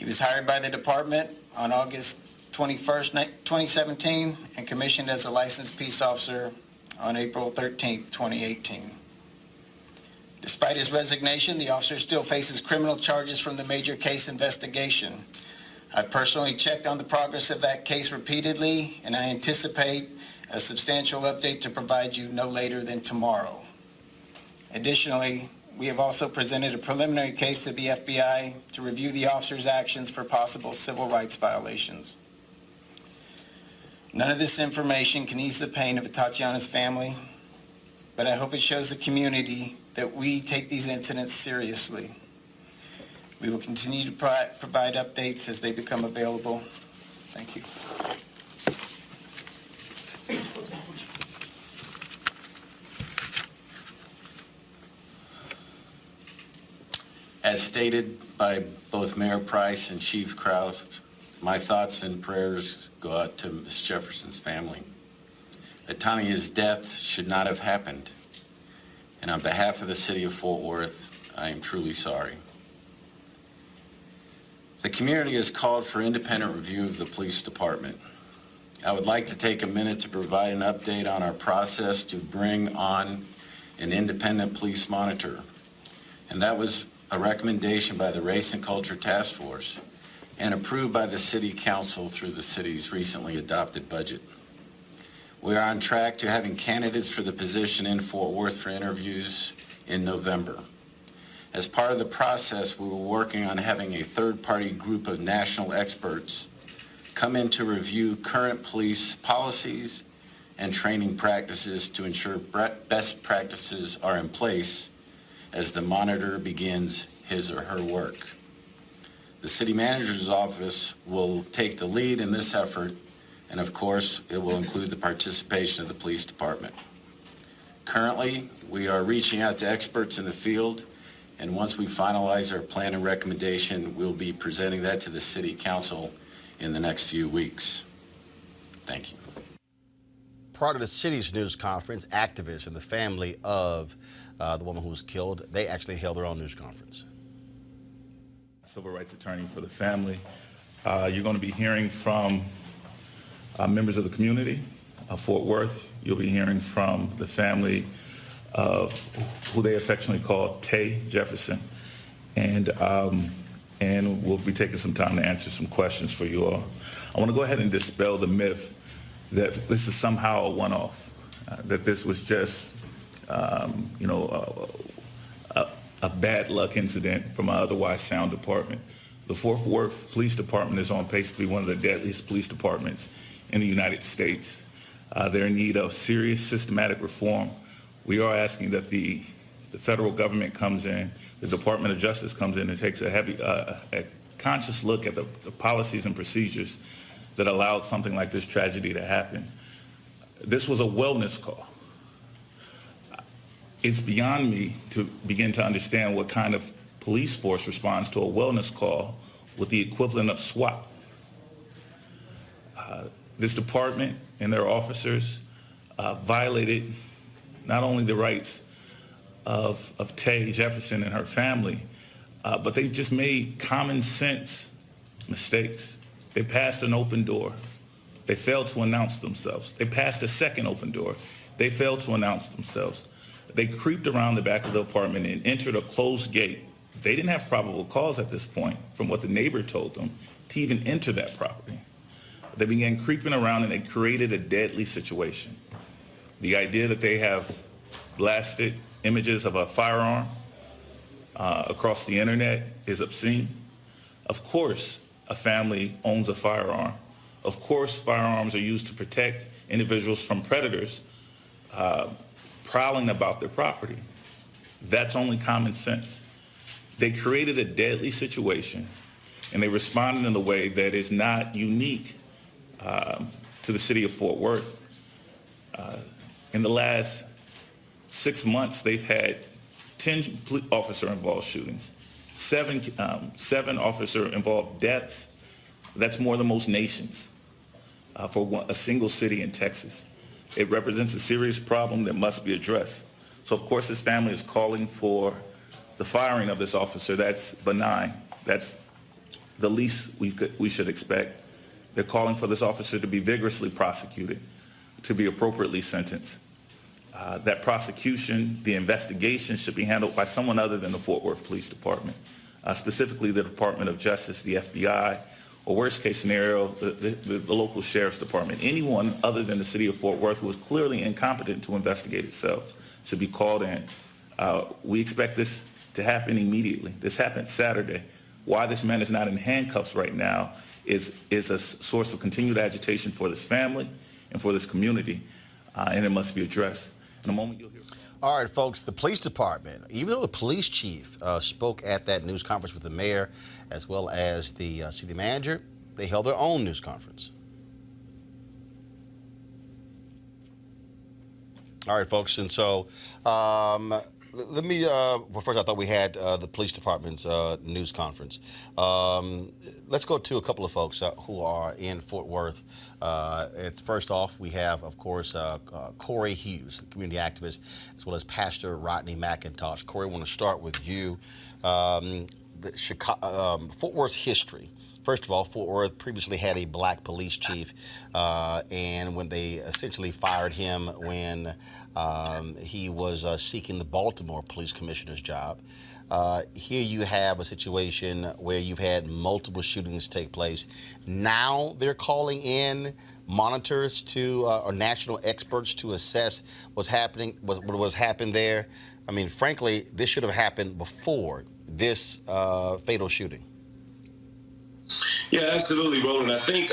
He was hired by the department on August 21st, 2017, and commissioned as a licensed peace officer on April 13th, 2018. Despite his resignation, the officer still faces criminal charges from the major case investigation. I've personally checked on the progress of that case repeatedly, and I anticipate a substantial update to provide you no later than tomorrow. Additionally, we have also presented a preliminary case to the FBI to review the officer's actions for possible civil rights violations. None of this information can ease the pain of Atatiana's family, but I hope it shows the community that we take these incidents seriously. We will continue to provide updates as they become available. Thank you. As stated by both Mayor Price and Chief Krause, my thoughts and prayers go out to Ms. Jefferson's family. Atatiana's death should not have happened, and on behalf of the city of Fort Worth, I am truly sorry. The community has called for independent review of the police department. I would like to take a minute to provide an update on our process to bring on an independent police monitor, and that was a recommendation by the Race and Culture Task Force and approved by the City Council through the city's recently adopted budget. We are on track to having candidates for the position in Fort Worth for interviews in November. As part of the process, we were working on having a third-party group of national experts come in to review current police policies and training practices to ensure best practices are in place as the monitor begins his or her work. The city manager's office will take the lead in this effort, and of course, it will include the participation of the police department. Currently, we are reaching out to experts in the field, and once we finalize our plan and recommendation, we'll be presenting that to the City Council in the next few weeks. Thank you. Part of the city's news conference, activists and the family of the woman who was killed, they actually held their own news conference. Civil rights attorney for the family. You're going to be hearing from members of the community of Fort Worth. You'll be hearing from the family of who they affectionately call Tay Jefferson. And we'll be taking some time to answer some questions for you all. I want to go ahead and dispel the myth that this is somehow a one-off, that this was just, a bad luck incident from an otherwise sound department. The Fort Worth Police Department is on pace to be one of the deadliest police departments in the United States. They're in need of serious, systematic reform. We are asking that the federal government comes in, the Department of Justice comes in and takes a conscious look at the policies and procedures that allowed something like this tragedy to happen. This was a wellness call. It's beyond me to begin to understand what kind of police force responds to a wellness call with the equivalent of SWAT. This department and their officers violated not only the rights of Tay Jefferson and her family, but they just made common sense mistakes. They passed an open door. They failed to announce themselves. They passed a second open door. They failed to announce themselves. They creeped around the back of the apartment and entered a closed gate. They didn't have probable cause at this point, from what the neighbor told them, to even enter that property. They began creeping around and they created a deadly situation. The idea that they have blasted images of a firearm across the internet is obscene. Of course, a family owns a firearm. Of course, firearms are used to protect individuals from predators prowling about their property. That's only common sense. They created a deadly situation, and they responded in a way that is not unique to the city of Fort Worth. In the last 6 months, they've had 10 officer-involved shootings, seven officer-involved deaths. That's more than most nations for a single city in Texas. It represents a serious problem that must be addressed. So, of course, this family is calling for the firing of this officer. That's benign. That's the least we should expect. They're calling for this officer to be vigorously prosecuted, to be appropriately sentenced. That prosecution, the investigation should be handled by someone other than the Fort Worth Police Department, specifically the Department of Justice, the FBI, or worst case scenario, the local sheriff's department. Anyone other than the city of Fort Worth who is clearly incompetent to investigate itself should be called in. We expect this to happen immediately. This happened Saturday. Why this man is not in handcuffs right now is a source of continued agitation for this family and for this community, and it must be addressed. In a moment, you'll hear. All right, folks, the police department, even though the police chief spoke at that news conference with the mayor as well as the city manager, they held their own news conference. All right, folks, and so let me, well, first I thought we had the police department's news conference. Let's go to a couple of folks who are in Fort Worth. It's first off, we have, of course, Corey Hughes, community activist, as well as Pastor Rodney McIntosh. Corey, I want to start with you. Fort Worth's history. First of all, Fort Worth previously had a black police chief, and when they essentially fired him when he was seeking the Baltimore police commissioner's job. Here you have a situation where you've had multiple shootings take place. Now they're calling in monitors to or national experts to assess what's happening, what happened there. I mean, frankly, this should have happened before this fatal shooting. Yeah, absolutely, Roland. I think,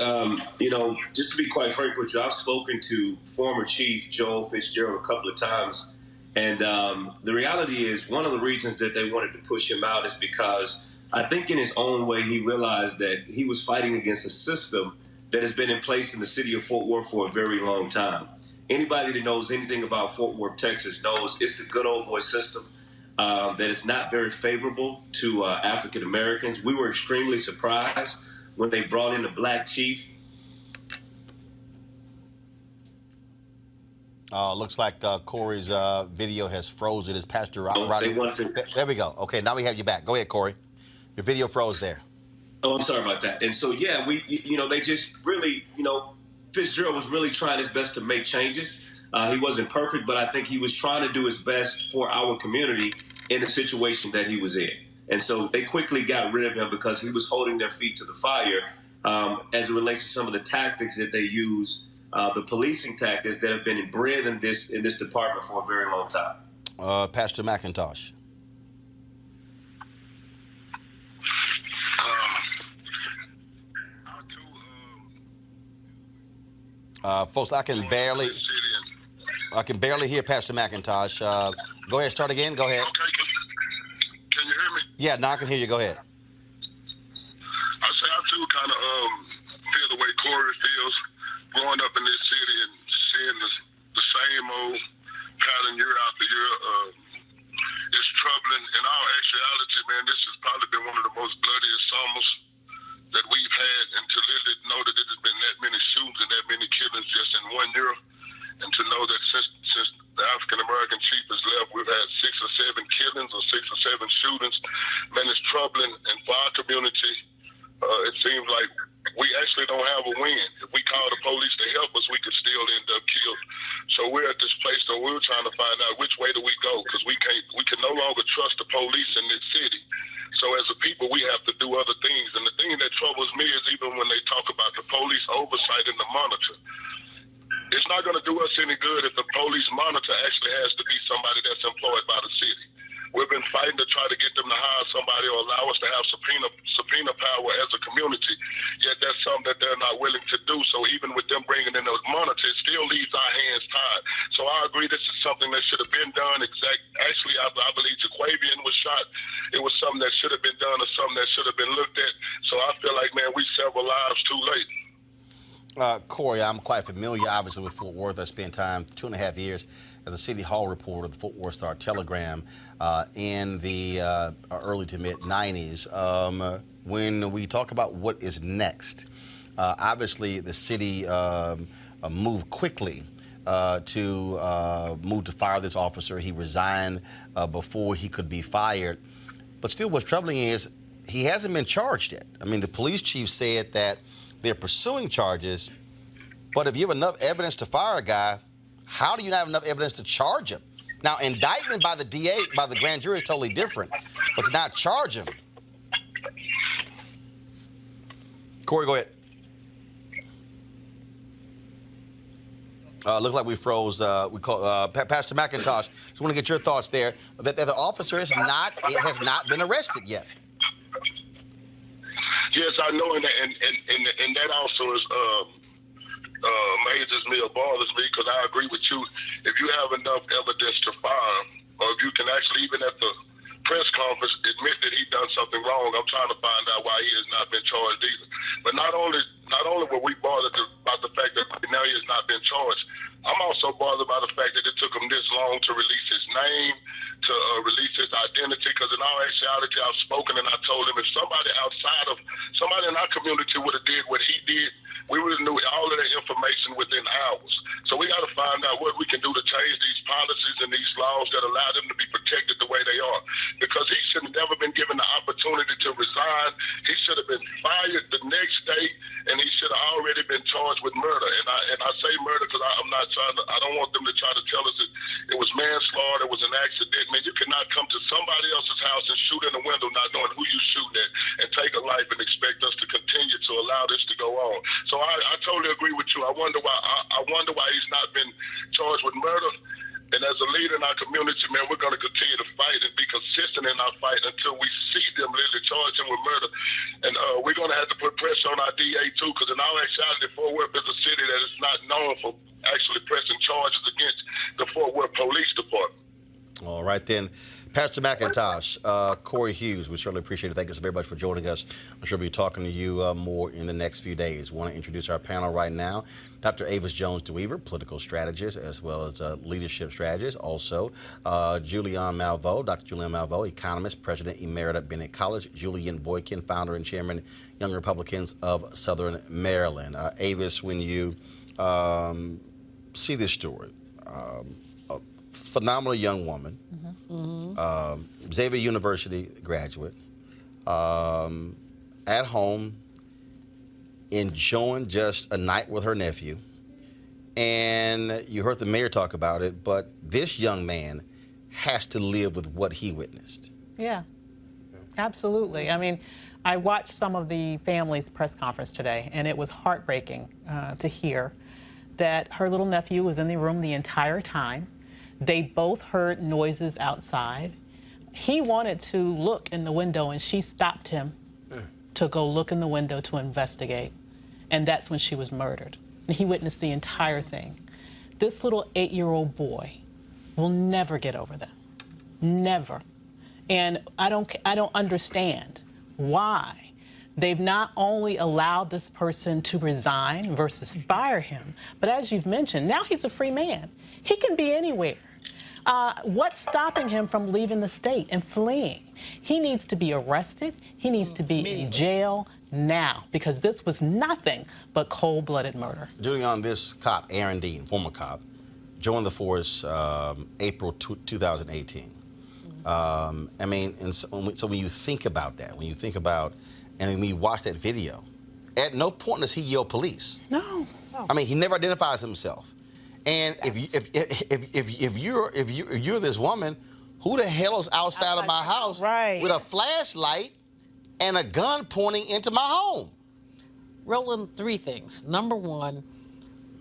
just to be quite frank with you, I've spoken to former Chief Joel Fitzgerald a couple of times. And the reality is one of the reasons that they wanted to push him out is because I think in his own way he realized that he was fighting against a system that has been in place in the city of Fort Worth for a very long time. Anybody that knows anything about Fort Worth, Texas knows it's the good old boy system. That is not very favorable to African Americans. We were extremely surprised when they brought in a black chief. Looks like Corey's video has frozen. Is Pastor Rodney? There we go. Okay, now we have you back. Go ahead, Corey. Your video froze there. Oh, I'm sorry about that. And so, yeah, they just really, Fitzgerald was really trying his best to make changes. He wasn't perfect, but I think he was trying to do his best for our community in the situation that he was in. And so they quickly got rid of him because he was holding their feet to the fire as it relates to some of the tactics that they use, the policing tactics that have been inbred in this department for a very long time. Pastor McIntosh. Folks, I can barely hear Pastor McIntosh. Go ahead, start again. Go ahead. Okay, can you hear me? Yeah, now I can hear you. Go ahead. I say I too kind of feel the way Corey feels growing up in this city and seeing the same old pattern year after year. It's troubling. In all actuality, man, this has probably been one of the most bloodiest summers that we've had, and to literally know that there's been that many shootings and that many killings just in 1 year, and to know that since the African-American chief has left, we've had 6 or 7 killings or 6 or 7 shootings. Man, it's troubling, and for our community, it seems like we actually don't have a win. If we call the police to help us, we could still end up killed. So we're at this place that we're trying to find out which way do we go, because we can no longer trust the police in this city. So as a people, we have to do other things. And the thing that troubles me is even when they talk about the police oversight and the monitor, it's not going to do us any good if the police monitor actually has to be somebody that's employed by the city. We've been fighting to try to get them to hire somebody or allow us to have subpoena power as a community, yet that's something that they're not willing to do. So even with them bringing in those monitors, it still leaves our hands tied. So I agree this is something that should have been done. Actually, I believe Jaquavian was shot. It was something that should have been done or something that should have been looked at. So I feel like, man, we several lives too late. Corey, I'm quite familiar, obviously, with Fort Worth. I spent time 2.5 years as a City Hall reporter of the Fort Worth Star-Telegram in the early to mid-'90s. When we talk about what is next, obviously the city moved quickly to move to fire this officer. He resigned before he could be fired. But still, what's troubling is he hasn't been charged yet. I mean, the police chief said that they're pursuing charges, but if you have enough evidence to fire a guy, how do you not have enough evidence to charge him? Now, indictment by the DA, by the grand jury is totally different, but to not charge him. Corey, go ahead. Looks like we froze. Pastor McIntosh. Just want to get your thoughts there. That the officer has not been arrested yet. Yes, I know, and that also is amazes me or bothers me, because I agree with you. If you have enough evidence to fire, or if you can actually, even at the press conference, admit that he done something wrong, I'm trying to find out why he has not been charged either. But not only were we bothered about the fact that now he has not been charged, I'm also bothered by the fact that it took him this long to release his name, to release his identity, because in all actuality, I've spoken and I told him if somebody in our community would have did what he did, we would have knew all of that information within hours. So we got to find out what we can do to change these policies and these laws that allow them to be protected the way they are. Because he should have never been given the opportunity to resign. He should have been fired the next day, and he should have already been charged with murder. And I say murder because I don't want them to try to tell us that it was manslaughter, it was an accident. Man, you cannot come to somebody else's house and shoot in the window not knowing who you shooting at and take a life and expect us to continue to allow this to go on. So I totally agree with you. I wonder why he's not been charged with murder. And as a leader in our community, man, we're going to continue to fight and be consistent in our fight until we see them literally charge him with murder. And we're going to have to put pressure on our DA, too, because in all actuality, Fort Worth is a city that is not known for actually pressing charges against the Fort Worth Police Department. All right, then. Pastor McIntosh, Corey Hughes, we certainly appreciate it. Thank you so very much for joining us. I'm sure we'll be talking to you more in the next few days. We want to introduce our panel right now. Dr. Avis Jones-DeWeaver, political strategist, as well as leadership strategist. Also, Julian Malveaux, Dr. Julian Malveaux, economist, president emerita, Bennett College. Julian Boykin, founder and chairman, Young Republicans of Southern Maryland. Avis, when you see this story, phenomenal young woman, Xavier University graduate, at home, enjoying just a night with her nephew. And you heard the mayor talk about it, but this young man has to live with what he witnessed. Yeah, absolutely. I mean, I watched some of the family's press conference today, and it was heartbreaking to hear that her little nephew was in the room the entire time. They both heard noises outside. He wanted to look in the window, and she stopped him to go look in the window to investigate. And that's when she was murdered. And he witnessed the entire thing. This little 8-year-old boy will never get over that. Never. And I don't understand why they've not only allowed this person to resign versus fire him, but as you've mentioned, now he's a free man. He can be anywhere. What's stopping him from leaving the state and fleeing? He needs to be arrested. He needs to be in jail now, because this was nothing but cold-blooded murder. Julian, this cop, Aaron Dean, former cop, joined the force April 2018. I mean, and so when you think about that, and when you watch that video, at no point does he yell police. No. I mean, he never identifies himself. And if you're this woman, who the hell is outside of my house with a flashlight and a gun pointing into my home? Roland, 3 things. Number 1,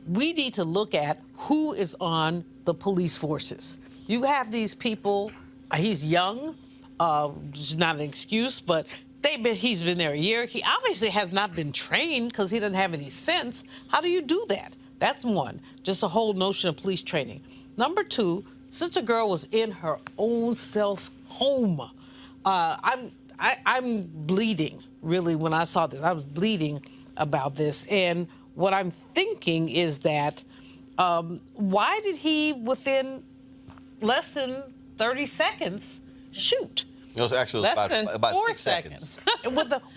we need to look at who is on the police forces. You have these people, he's young, it's not an excuse, but he's been there a year. He obviously has not been trained because he doesn't have any sense. How do you do that? That's 1, just a whole notion of police training. Number 2, such a girl was in her own self home. I'm bleeding, really, when I saw this. I was bleeding about this. And what I'm thinking is that why did he, within less than 30 seconds, shoot? It was actually about 4 6 seconds.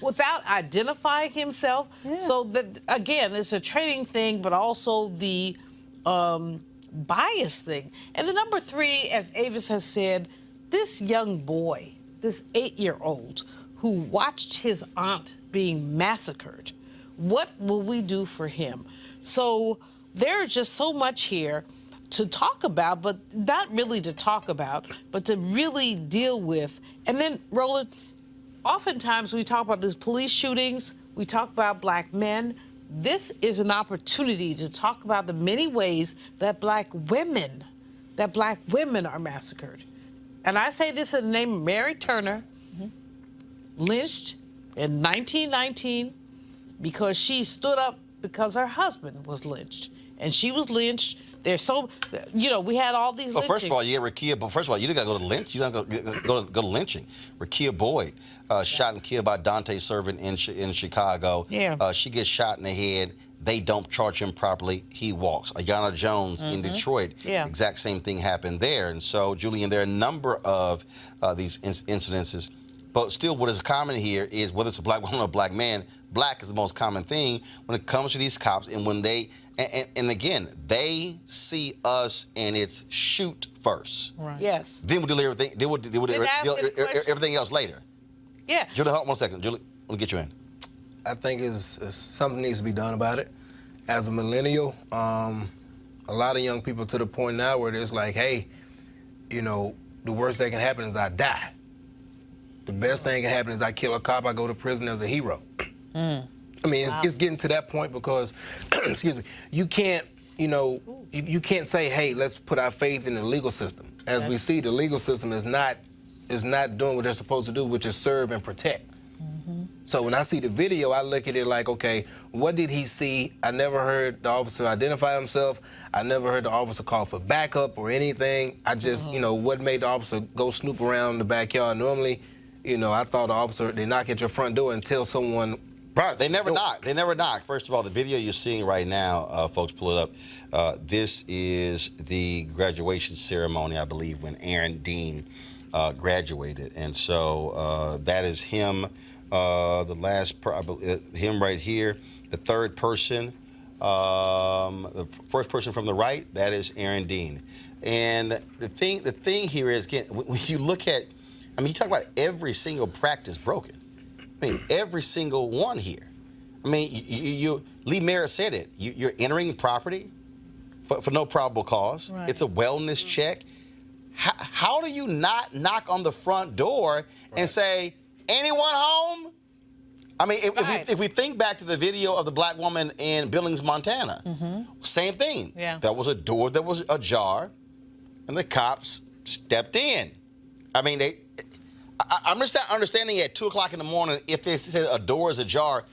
Without identifying himself. Yeah. So that, again, it's a training thing, but also the bias thing. And the number 3, as Avis has said, this young boy, this 8-year-old, who watched his aunt being massacred. What will we do for him? So there's just so much here to talk about, but not really to talk about, but to really deal with. And then, Roland, oftentimes we talk about these police shootings, we talk about black men. This is an opportunity to talk about the many ways that black women are massacred. And I say this in the name of Mary Turner, lynched in 1919 because she stood up because her husband was lynched. And she was lynched. There's so, we had all these lynchings. First of all, you get Rekia, but first of all, you didn't got to go to lynch. You don't go to lynching. Rekia Boyd, shot and killed by Dante Servant in Chicago. Yeah. She gets shot in the head. They don't charge him properly. He walks. Ayanna Jones in Detroit, exact same thing happened there. And so, Julian, there are a number of these incidences. But still, what is common here is whether it's a black woman or a black man, black is the most common thing when it comes to these cops. And when they, and again, they see us and it's shoot first. Right. Yes. Then we'll do everything. Then we'll do everything else later. Yeah. Julie, hold on 1 second. Julie, let me get you in. I think it's something needs to be done about it. As a millennial, a lot of young people to the point now where it's like, hey, the worst that can happen is I die. The best thing that can happen is I kill a cop, I go to prison as a hero. I mean, it's getting to that point because, excuse me, you can't, you can't say, hey, let's put our faith in the legal system. As we see, the legal system is not doing what they're supposed to do, which is serve and protect. So when I see the video, I look at it like, okay, what did he see? I never heard the officer identify himself. I never heard the officer call for backup or anything. I just, what made the officer go snoop around the backyard? Normally, I thought the officer, they knock at your front door and tell someone. Right, they never knock. They never knock. First of all, the video you're seeing right now, folks, pull it up. This is the graduation ceremony, I believe, when Aaron Dean graduated. And so that is him, him right here. The third person, the first person from the right, that is Aaron Dean. And the thing here is, again, when you look at, you talk about every single practice broken. Every single one here. Lee Merritt said it. You're entering property for no probable cause. Right. It's a wellness check. How do you not knock on the front door and say, anyone home? If we think back to the video of the black woman in Billings, Montana, same thing. Yeah. There was a door that was ajar, and the cops stepped in. I'm just not understanding at 2 o'clock in the morning, if they say a door is ajar,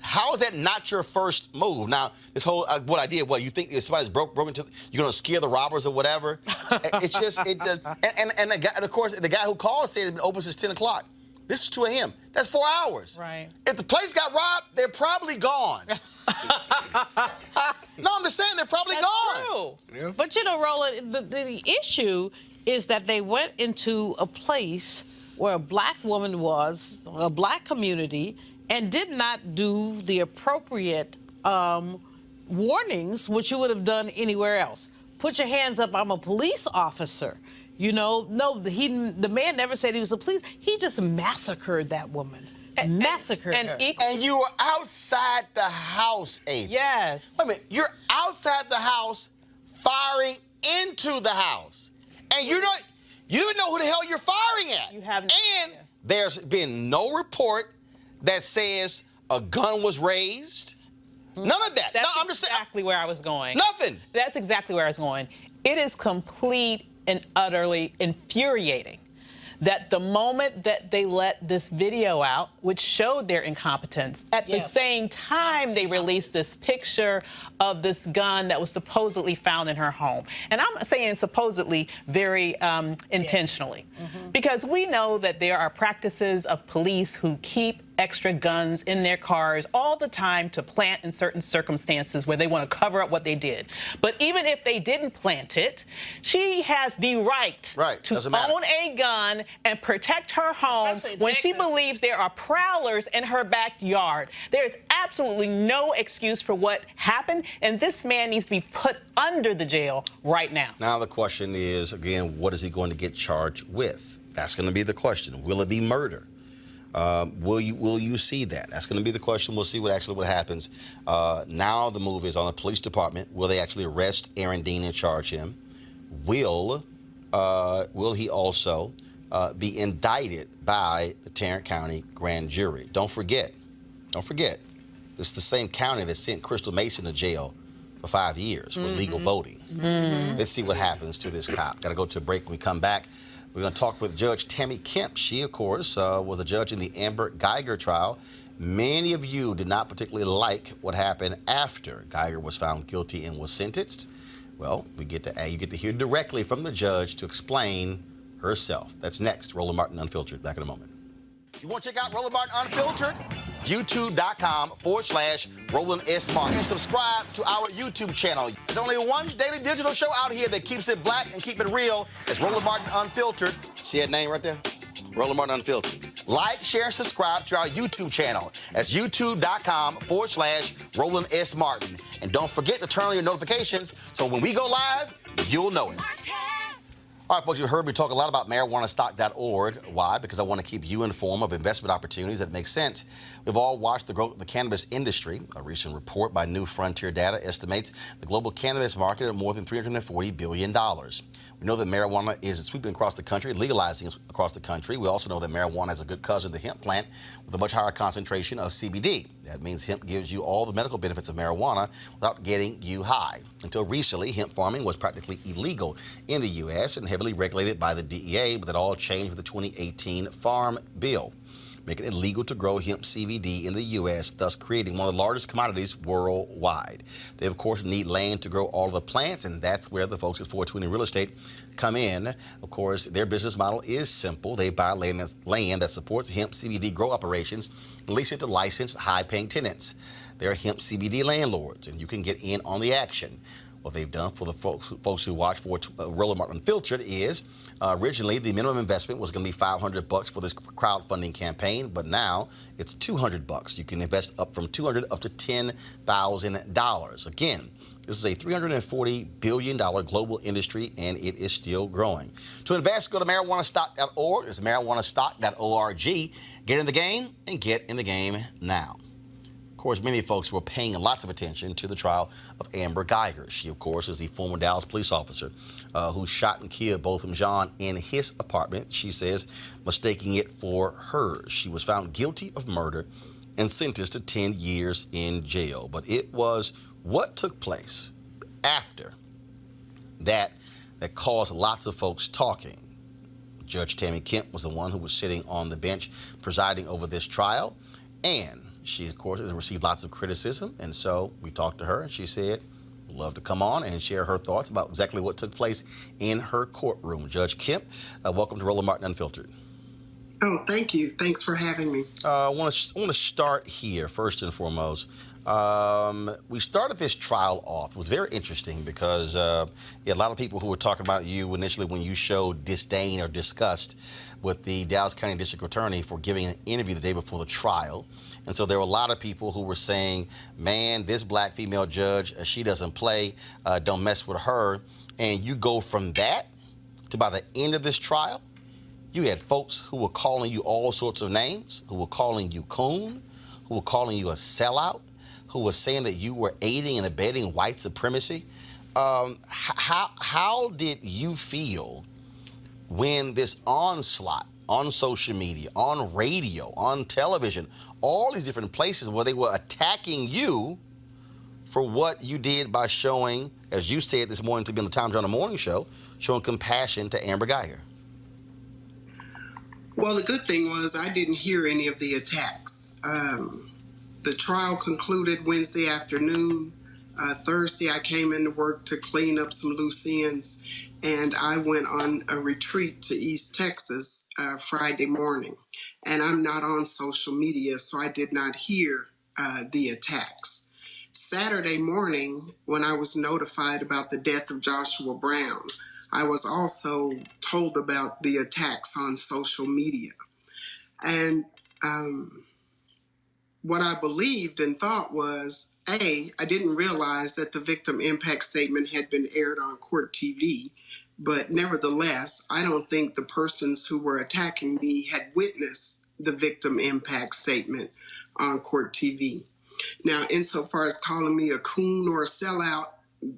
how is that not your first move? Now, this whole, what I did, you think if somebody's broken into, you're going to scare the robbers or whatever? And of course, the guy who called said it's been open since 10 o'clock. This is 2 a.m. That's 4 hours. Right. If the place got robbed, they're probably gone. No, I'm just saying they're probably gone. True. Yeah. But Roland, the issue is that they went into a place where a black woman was, a black community, and did not do the appropriate warnings, which you would have done anywhere else. Put your hands up, I'm a police officer. No, the man never said he was a police. He just massacred that woman. Massacred her. And you were outside the house, Ava. Yes. Wait a minute, you're outside the house firing into the house. And you don't even know who the hell you're firing at. You have no idea. There's been no report that says a gun was raised. None of that. That's exactly where I was going. Nothing. That's exactly where I was going. It is complete and utterly infuriating that the moment that they let this video out, which showed their incompetence, at the same time they released this picture of this gun that was supposedly found in her home. And I'm saying supposedly very intentionally, because we know that there are practices of police who keep extra guns in their cars all the time to plant in certain circumstances where they want to cover up what they did. But even if they didn't plant it, she has the right to own a gun and protect her home when she believes there are prowlers in her backyard. There is absolutely no excuse for what happened, and this man needs to be put under the jail right now. Now the question is, again, what is he going to get charged with? That's going to be the question. Will it be murder? Will you see that? That's going to be the question. We'll see what happens. Now the move is on the police department. Will they actually arrest Aaron Dean and charge him? Will he also be indicted by the Tarrant County grand jury? Don't forget, this is the same county that sent Crystal Mason to jail for 5 years for illegal voting. Let's see what happens to this cop. Got to go to a break. When we come back, we're going to talk with Judge Tammi Kemp. She, of course, was a judge in the Amber Guyger trial. Many of you did not particularly like what happened after Guyger was found guilty and was sentenced. Well, you get to hear directly from the judge to explain herself. That's next. Roland Martin Unfiltered. Back in a moment. You want to check out Roland Martin Unfiltered? YouTube.com/Roland S. Martin. And subscribe to our YouTube channel. There's only one daily digital show out here that keeps it black and keep it real. It's Roland Martin Unfiltered. See that name right there? Roland Martin Unfiltered. Like, share, and subscribe to our YouTube channel. That's YouTube.com/Roland S. Martin. And don't forget to turn on your notifications so when we go live, you'll know it. All right, folks, you heard me talk a lot about marijuanastock.org. Why? Because I want to keep you informed of investment opportunities that make sense. We've all watched the growth of the cannabis industry. A recent report by New Frontier Data estimates the global cannabis market at more than $340 billion. We know that marijuana is sweeping across the country, legalizing across the country. We also know that marijuana has a good cousin, the hemp plant, with a much higher concentration of CBD. That means hemp gives you all the medical benefits of marijuana without getting you high. Until recently, hemp farming was practically illegal in the U.S. and heavily regulated by the DEA, but that all changed with the 2018 Farm Bill, making it illegal to grow hemp CBD in the U.S., thus creating one of the largest commodities worldwide. They, of course, need land to grow all of the plants, and that's where the folks at 420 Real Estate come in. Of course, their business model is simple. They buy land that supports hemp CBD grow operations and lease it to licensed, high-paying tenants. They're hemp CBD landlords, and you can get in on the action. What they've done for the folks who watch for Roland Martin Unfiltered is originally the minimum investment was going to be $500 for this crowdfunding campaign, but now it's $200. You can invest up from $200 up to $10,000. Again, this is a $340 billion global industry, and it is still growing. To invest, go to marijuanastock.org. It's marijuanastock.org. Get in the game and get in the game now. Of course, many folks were paying lots of attention to the trial of Amber Guyger. She, of course, is the former Dallas police officer who shot and killed Botham Jean in his apartment, she says, mistaking it for hers. She was found guilty of murder and sentenced to 10 years in jail. But it was what took place after that caused lots of folks talking. Judge Tammi Kemp was the one who was sitting on the bench presiding over this trial, and she, of course, has received lots of criticism, and so we talked to her, and she said, we'd love to come on and share her thoughts about exactly what took place in her courtroom. Judge Kemp, welcome to Roland Martin Unfiltered. Oh, thank you. Thanks for having me. I want to start here, first and foremost. We started this trial off. It was very interesting because a lot of people who were talking about you initially when you showed disdain or disgust with the Dallas County District Attorney for giving an interview the day before the trial. And so there were a lot of people who were saying, man, this black female judge, she doesn't play, don't mess with her. And you go from that to by the end of this trial, you had folks who were calling you all sorts of names, who were calling you coon, who were calling you a sellout, who were saying that you were aiding and abetting white supremacy. How did you feel when this onslaught on social media, on radio, on television, all these different places where they were attacking you for what you did by showing, as you said this morning to be on the Tom Joyner Morning Show, showing compassion to Amber Guyger? Well, the good thing was I didn't hear any of the attacks. The trial concluded Wednesday afternoon. Thursday, I came into work to clean up some loose ends, and I went on a retreat to East Texas Friday morning. And I'm not on social media, so I did not hear the attacks. Saturday morning, when I was notified about the death of Joshua Brown, I was also told about the attacks on social media. And what I believed and thought was, I didn't realize that the victim impact statement had been aired on Court TV. But nevertheless, I don't think the persons who were attacking me had witnessed the victim impact statement on court TV. Now, insofar as calling me a coon or a sellout,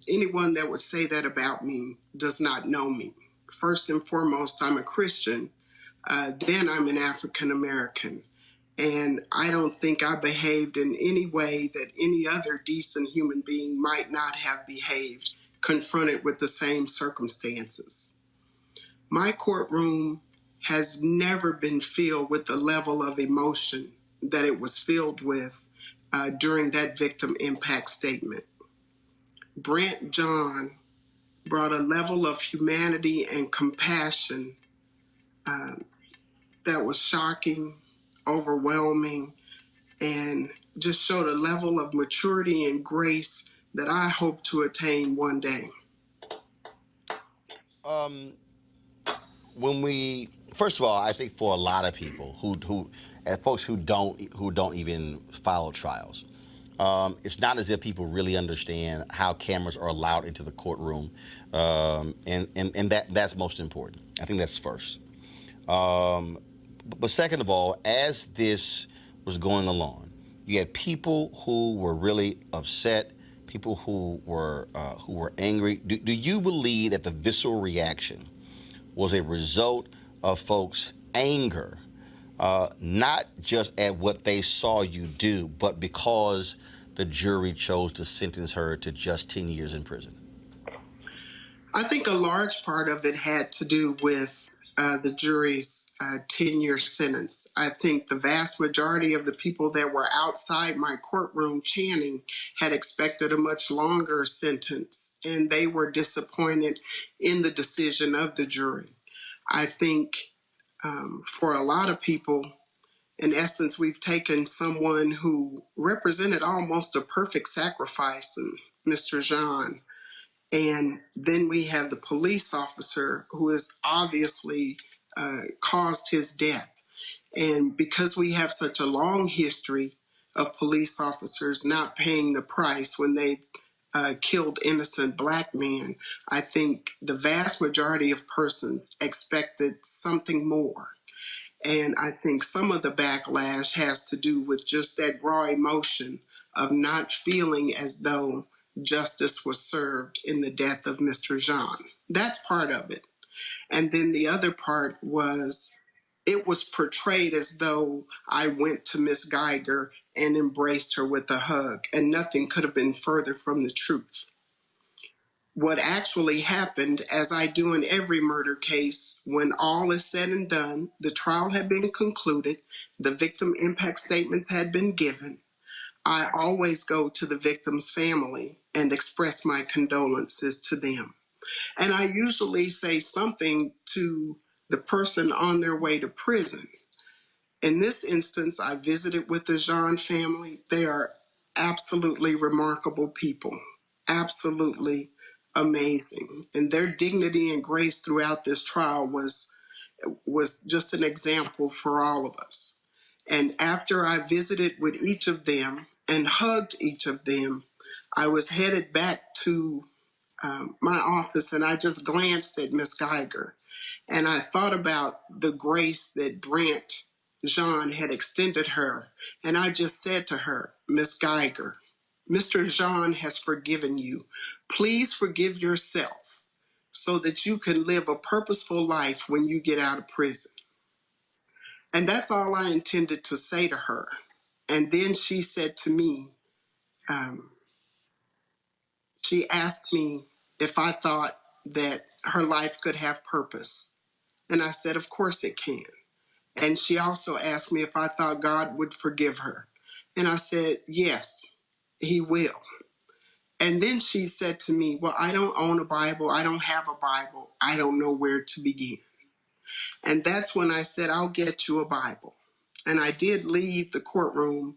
anyone that would say that about me does not know me. First and foremost, I'm a Christian. Then I'm an African American. And I don't think I behaved in any way that any other decent human being might not have behaved, confronted with the same circumstances. My courtroom has never been filled with the level of emotion that it was filled with during that victim impact statement. Brant John brought a level of humanity and compassion that was shocking, overwhelming, and just showed a level of maturity and grace that I hope to attain one day. First of all, I think for a lot of people folks who don't even follow trials, it's not as if people really understand how cameras are allowed into the courtroom, and that's most important. I think that's first. But second of all, as this was going along, you had people who were really upset, people who were angry. Do you believe that the visceral reaction was a result of folks' anger, not just at what they saw you do, but because the jury chose to sentence her to just 10 years in prison? I think a large part of it had to do with the jury's 10-year sentence. I think the vast majority of the people that were outside my courtroom chanting had expected a much longer sentence, and they were disappointed in the decision of the jury. I think for a lot of people, in essence, we've taken someone who represented almost a perfect sacrifice in Mr. Jean, and then we have the police officer who has obviously caused his death. And because we have such a long history of police officers not paying the price when they've killed innocent black men, I think the vast majority of persons expected something more. And I think some of the backlash has to do with just that raw emotion of not feeling as though justice was served in the death of Mr. Jean. That's part of it. And then the other part was it was portrayed as though I went to Miss Guyger and embraced her with a hug, and nothing could have been further from the truth. What actually happened, as I do in every murder case, when all is said and done, the trial had been concluded, the victim impact statements had been given, I always go to the victim's family and express my condolences to them. And I usually say something to the person on their way to prison. In this instance, I visited with the Jean family. They are absolutely remarkable people, absolutely amazing. And their dignity and grace throughout this trial was just an example for all of us. And after I visited with each of them and hugged each of them, I was headed back to my office, and I just glanced at Miss Guyger, and I thought about the grace that Brant Jean had extended her, and I just said to her, Miss Guyger, Mr. Jean has forgiven you. Please forgive yourself so that you can live a purposeful life when you get out of prison. And that's all I intended to say to her. And then she said to me, she asked me if I thought that her life could have purpose. And I said, of course it can. And she also asked me if I thought God would forgive her. And I said, yes, he will. And then she said to me, well, I don't own a Bible. I don't have a Bible. I don't know where to begin. And that's when I said, I'll get you a Bible. And I did leave the courtroom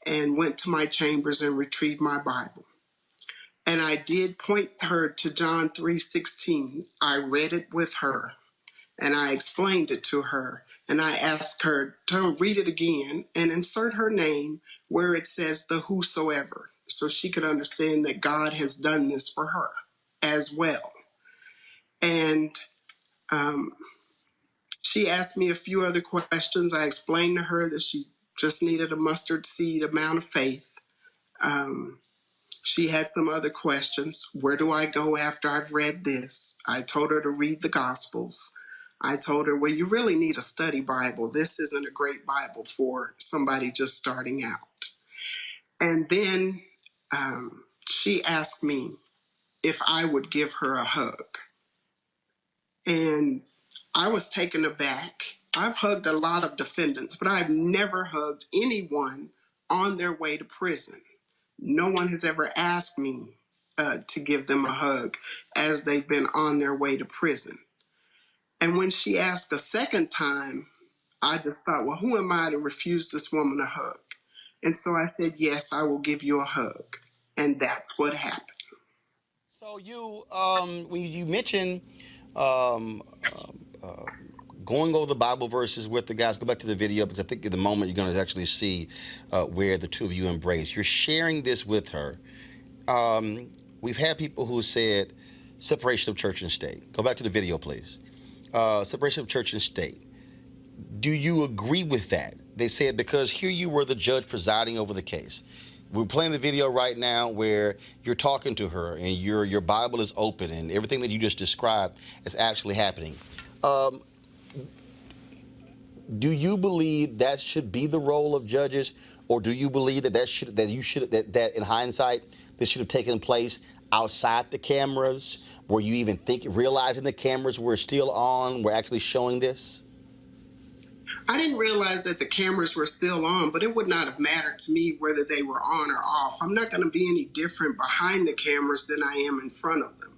and went to my chambers and retrieved my Bible. And I did point her to John 3:16. I read it with her, and I explained it to her. And I asked her to read it again and insert her name where it says the whosoever, so she could understand that God has done this for her as well. And she asked me a few other questions. I explained to her that she just needed a mustard seed amount of faith. She had some other questions. Where do I go after I've read this? I told her to read the Gospels. I told her, well, you really need a study Bible. This isn't a great Bible for somebody just starting out. And then she asked me if I would give her a hug. And I was taken aback. I've hugged a lot of defendants, but I've never hugged anyone on their way to prison. No one has ever asked me to give them a hug as they've been on their way to prison. And when she asked a second time, I just thought, well, who am I to refuse this woman a hug? And so I said, yes, I will give you a hug. And that's what happened. So you, when you mentioned going over the Bible verses with the guys, go back to the video, because I think at the moment you're going to actually see where the two of you embrace. You're sharing this with her. We've had people who said separation of church and state. Go back to the video, please. Separation of church and state. Do you agree with that? They said because here you were the judge presiding over the case. We're playing the video right now where you're talking to her and your Bible is open and everything that you just described is actually happening. Do you believe that should be the role of judges, or do you believe that in hindsight this should have taken place outside the cameras? Were you even realizing the cameras were still on, were actually showing this? I didn't realize that the cameras were still on, but it would not have mattered to me whether they were on or off. I'm not going to be any different behind the cameras than I am in front of them.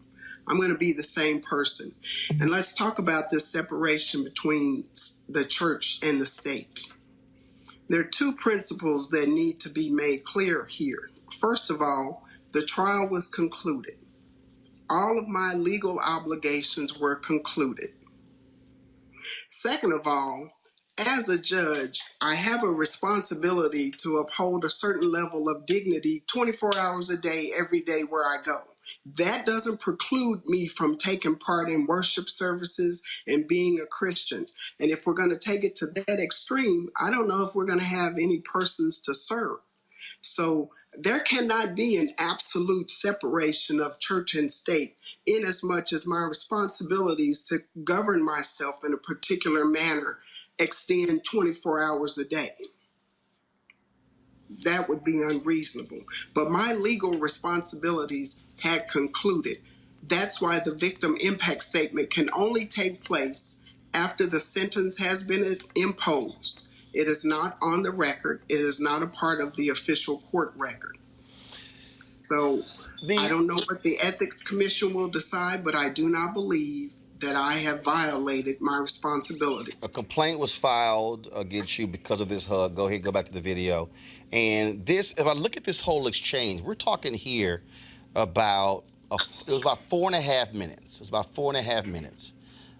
I'm going to be the same person. And let's talk about this separation between the church and the state. There are two principles that need to be made clear here. First of all, the trial was concluded. All of my legal obligations were concluded. Second of all, as a judge, I have a responsibility to uphold a certain level of dignity 24 hours a day, every day where I go. That doesn't preclude me from taking part in worship services and being a Christian. And if we're going to take it to that extreme, I don't know if we're going to have any persons to serve. So there cannot be an absolute separation of church and state, inasmuch as my responsibilities to govern myself in a particular manner extend 24 hours a day. That would be unreasonable. But my legal responsibilities had concluded. That's why the victim impact statement can only take place after the sentence has been imposed. It is not on the record. It is not a part of the official court record. So I don't know what the Ethics Commission will decide, but I do not believe that I have violated my responsibility. A complaint was filed against you because of this hug. Go ahead, go back to the video. And this, if I look at this whole exchange, we're talking here about, it was about 4.5 minutes. It's about 4.5 minutes.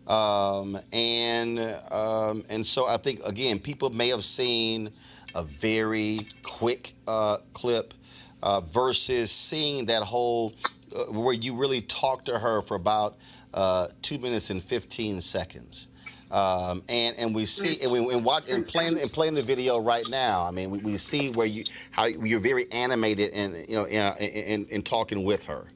And so I think, again, people may have seen a very quick clip versus seeing that whole, where you really talked to her for about 2 minutes and 15 seconds. And we see, and playing the video right now. I mean, we see where how you're very animated and in talking with her.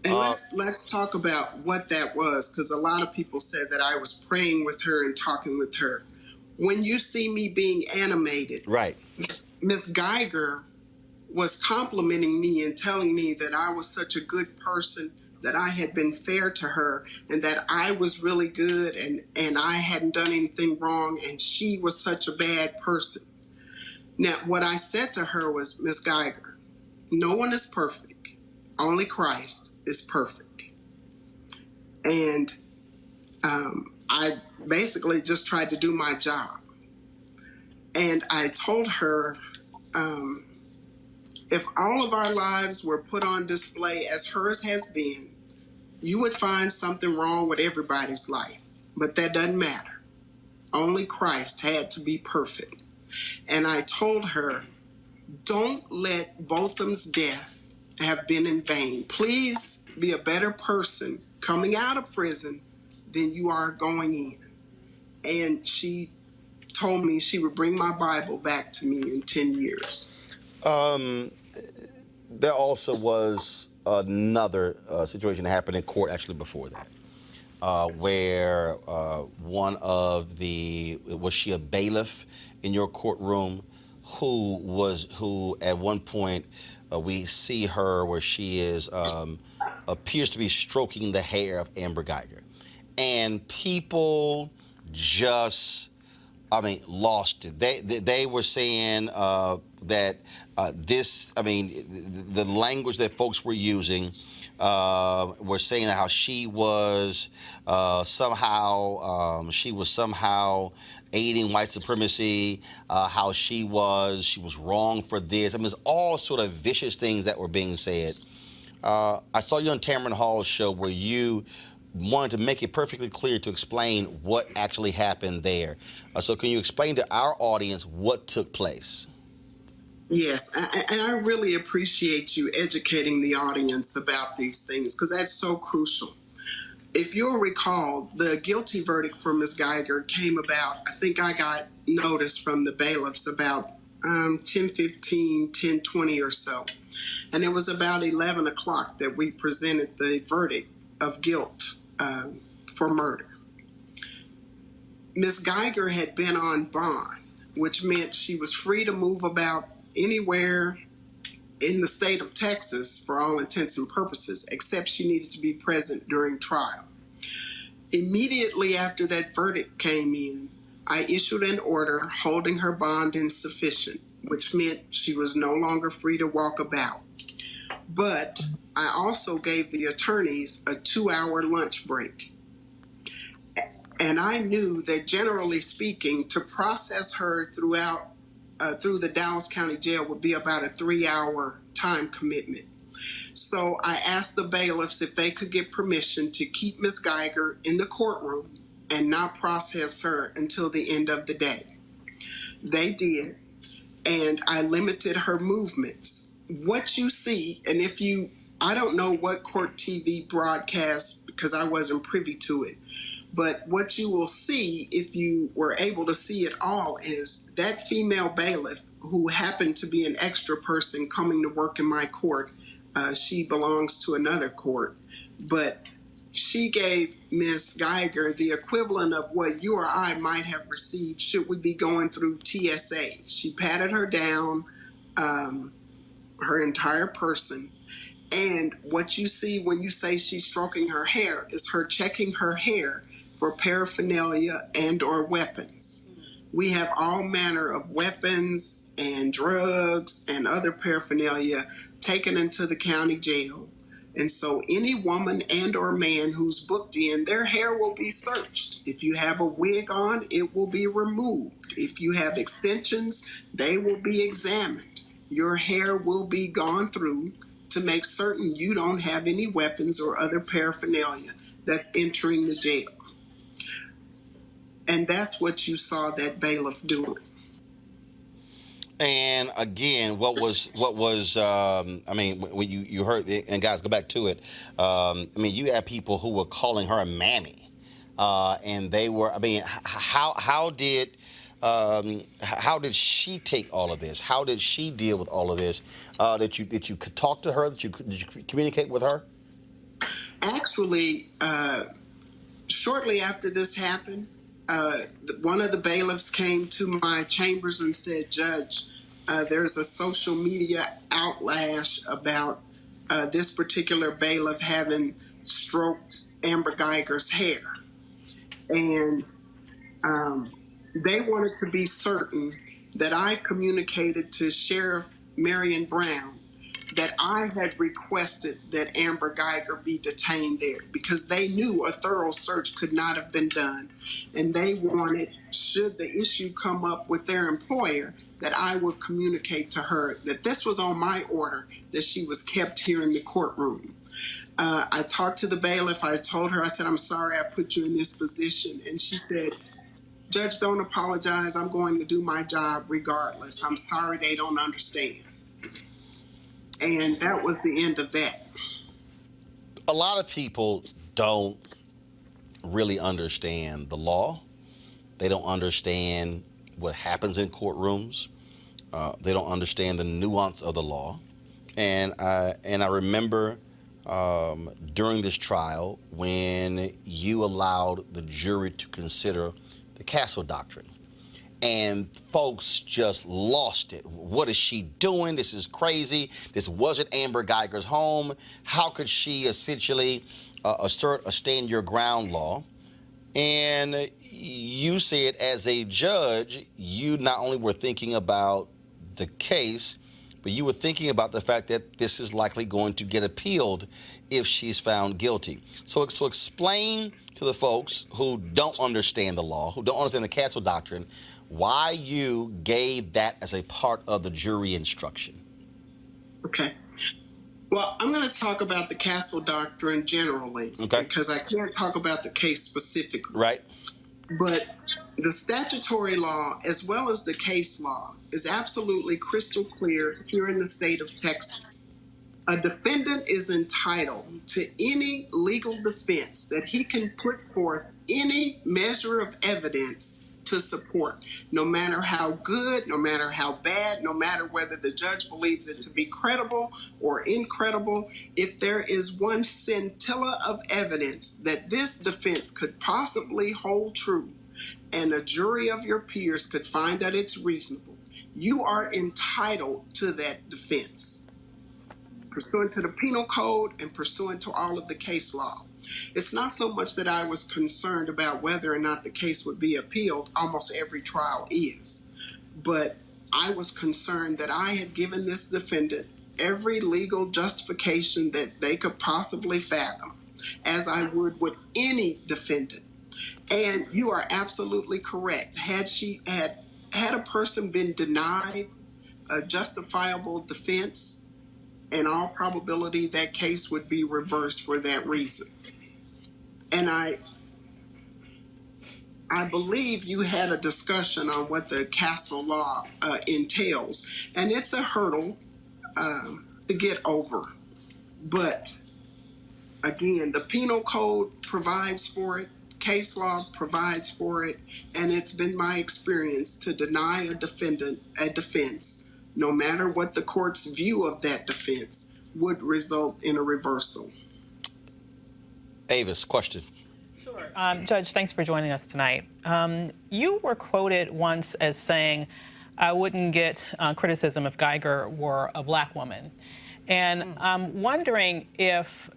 And let's talk about what that was, because a lot of people said that I was praying with her and talking with her. When you see me being animated, right? Miss Guyger was complimenting me and telling me that I was such a good person, that I had been fair to her, and that I was really good and I hadn't done anything wrong, and she was such a bad person. Now, what I said to her was, Miss Guyger, no one is perfect. Only Christ is perfect. And I basically just tried to do my job. And I told her, if all of our lives were put on display as hers has been, you would find something wrong with everybody's life. But that doesn't matter. Only Christ had to be perfect. And I told her, don't let Botham's death have been in vain. Please be a better person coming out of prison than you are going in. And she told me she would bring my Bible back to me in 10 years. There also was another situation that happened in court actually before that, where was she a bailiff in your courtroom who at one point we see her where she appears to be stroking the hair of Amber Guyger, and people just, lost it. They were saying that the language that folks were using were saying how she was somehow aiding white supremacy, how she was wrong for this. There's all sort of vicious things that were being said. I saw you on Tamron Hall's show where you wanted to make it perfectly clear to explain what actually happened there. So can you explain to our audience what took place? Yes, and I really appreciate you educating the audience about these things, because that's so crucial. If you'll recall, the guilty verdict for Ms. Guyger came about, I think I got notice from the bailiffs about 10:15, 10:20 or so. And it was about 11 o'clock that we presented the verdict of guilt for murder. Ms. Guyger had been on bond, which meant she was free to move about anywhere in the state of Texas for all intents and purposes, except she needed to be present during trial. Immediately after that verdict came in, I issued an order holding her bond insufficient, which meant she was no longer free to walk about. But I also gave the attorneys a 2-hour lunch break. And I knew that, generally speaking, to process her through the Dallas County Jail would be about a 3-hour time commitment. So I asked the bailiffs if they could get permission to keep Ms. Guyger in the courtroom and not process her until the end of the day. They did, and I limited her movements. What you see, and I don't know what court TV broadcast because I wasn't privy to it, but what you will see, if you were able to see it all, is that female bailiff, who happened to be an extra person coming to work in my court. She belongs to another court, but she gave Ms. Guyger the equivalent of what you or I might have received should we be going through TSA. She patted her down, her entire person. And what you see when you say she's stroking her hair is her checking her hair for paraphernalia and or weapons. We have all manner of weapons and drugs and other paraphernalia taken into the county jail. And so any woman and or man who's booked in, their hair will be searched. If you have a wig on, it will be removed. If you have extensions, they will be examined. Your hair will be gone through to make certain you don't have any weapons or other paraphernalia that's entering the jail. And that's what you saw that bailiff doing. And again, when you heard it, and guys, go back to it. You had people who were calling her a mammy, and they were. How did she take all of this? How did she deal with all of this? Did you could talk to her? Did you communicate with her? Actually, shortly after this happened, one of the bailiffs came to my chambers and said, "Judge, there's a social media outlash about this particular bailiff having stroked Amber Guyger's hair." And they wanted to be certain that I communicated to Sheriff Marion Brown that I had requested that Amber Guyger be detained there, because they knew a thorough search could not have been done. And they wanted, should the issue come up with their employer, that I would communicate to her that this was on my order, that she was kept here in the courtroom. I talked to the bailiff. I told her, I said, "I'm sorry I put you in this position." And she said, "Judge, don't apologize. I'm going to do my job regardless. I'm sorry they don't understand." And that was the end of that. A lot of people don't really understand the law. They don't understand what happens in courtrooms. They don't understand the nuance of the law. And I remember during this trial when you allowed the jury to consider the Castle Doctrine. And folks just lost it. What is she doing? This is crazy. This wasn't Amber Guyger's home. How could she essentially assert a stand your ground law? And you said as a judge, you not only were thinking about the case, but you were thinking about the fact that this is likely going to get appealed if she's found guilty. So explain to the folks who don't understand the law, who don't understand the Castle Doctrine, why you gave that as a part of the jury instruction. Okay. Well, I'm going to talk about the Castle Doctrine generally, okay, because I can't talk about the case specifically. Right. But the statutory law, as well as the case law, is absolutely crystal clear here in the state of Texas. A defendant is entitled to any legal defense that he can put forth any measure of evidence to support, no matter how good, no matter how bad, no matter whether the judge believes it to be credible or incredible. If there is one scintilla of evidence that this defense could possibly hold true, and a jury of your peers could find that it's reasonable, you are entitled to that defense, pursuant to the penal code and pursuant to all of the case law. It's not so much that I was concerned about whether or not the case would be appealed. Almost every trial is. But I was concerned that I had given this defendant every legal justification that they could possibly fathom, as I would with any defendant. And you are absolutely correct. Had a person been denied a justifiable defense, in all probability that case would be reversed for that reason. And I believe you had a discussion on what the Castle law entails, and it's a hurdle to get over. But again, the penal code provides for it, case law provides for it, and it's been my experience to deny a defendant a defense, no matter what the court's view of that defense, would result in a reversal. Avis, question. Sure. Judge, thanks for joining us tonight. You were quoted once as saying, I wouldn't get criticism if Guyger were a black woman. And I'm wondering if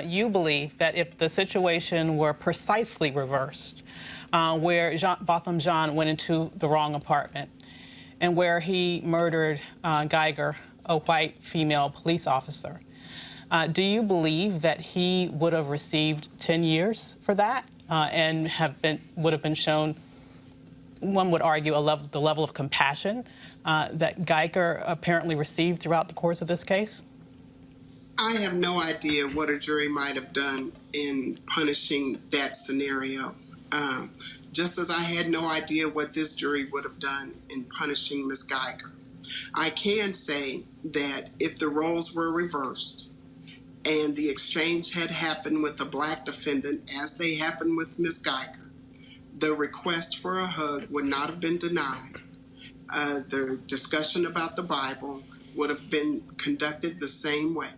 you believe that if the situation were precisely reversed, where Botham Jean went into the wrong apartment and where he murdered Guyger, a white female police officer, do you believe that he would have received 10 years for that and would have been shown, one would argue, the level of compassion that Guyger apparently received throughout the course of this case? I have no idea what a jury might have done in punishing that scenario, just as I had no idea what this jury would have done in punishing Ms. Guyger. I can say that if the roles were reversed and the exchange had happened with the black defendant as they happened with Ms. Guyger, the request for a hug would not have been denied. The discussion about the Bible would have been conducted the same way.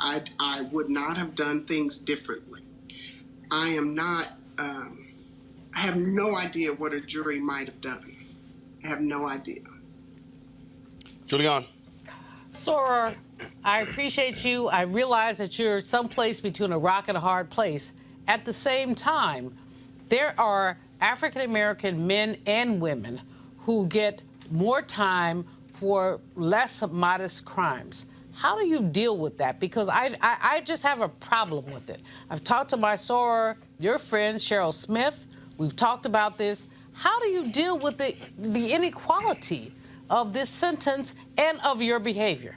I would not have done things differently. I have no idea what a jury might have done. I have no idea. Julian. Sora, I appreciate you. I realize that you're someplace between a rock and a hard place. At the same time, there are African-American men and women who get more time for less modest crimes. How do you deal with that? Because I just have a problem with it. I've talked to my soror, your friend, Cheryl Smith. We've talked about this. How do you deal with the inequality of this sentence and of your behavior?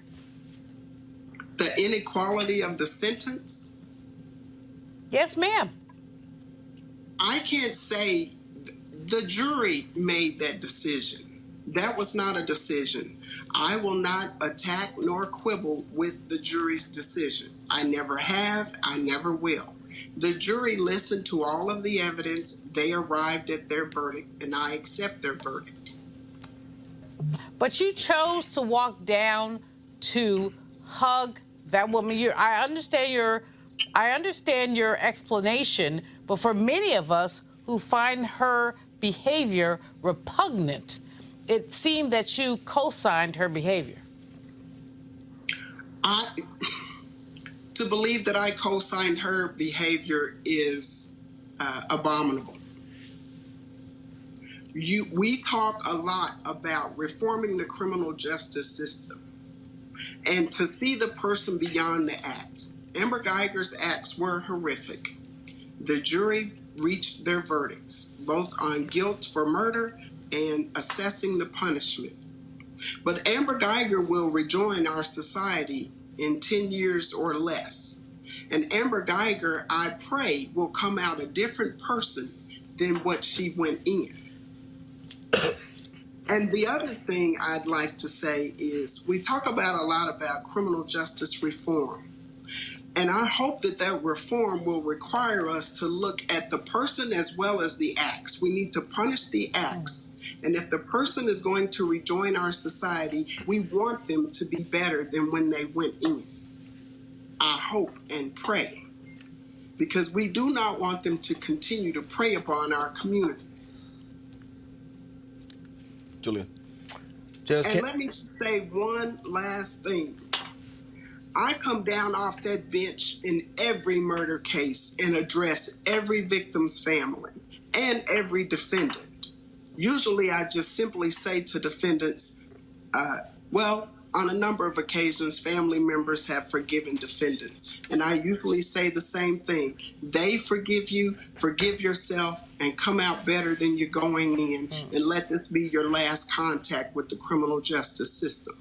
The inequality of the sentence? Yes, ma'am. I can't say the jury made that decision. That was not a decision. I will not attack nor quibble with the jury's decision. I never have, I never will. The jury listened to all of the evidence. They arrived at their verdict, and I accept their verdict. But you chose to walk down to hug that woman. I understand your explanation, but for many of us who find her behavior repugnant, it seemed that you co-signed her behavior. To believe that I co-signed her behavior is abominable. We talk a lot about reforming the criminal justice system, and to see the person beyond the act. Amber Guyger's acts were horrific. The jury reached their verdicts, both on guilt for murder and assessing the punishment. But Amber Guyger will rejoin our society in 10 years or less. And Amber Guyger, I pray, will come out a different person than what she went in. And the other thing I'd like to say is we talk a lot about criminal justice reform. And I hope that reform will require us to look at the person as well as the acts. We need to punish the acts. And if the person is going to rejoin our society, we want them to be better than when they went in. I hope and pray. Because we do not want them to continue to prey upon our communities. Julia. And let me say one last thing. I come down off that bench in every murder case and address every victim's family and every defendant. Usually I just simply say to defendants, on a number of occasions, family members have forgiven defendants. And I usually say the same thing. They forgive you, forgive yourself, and come out better than you're going in. And let this be your last contact with the criminal justice system.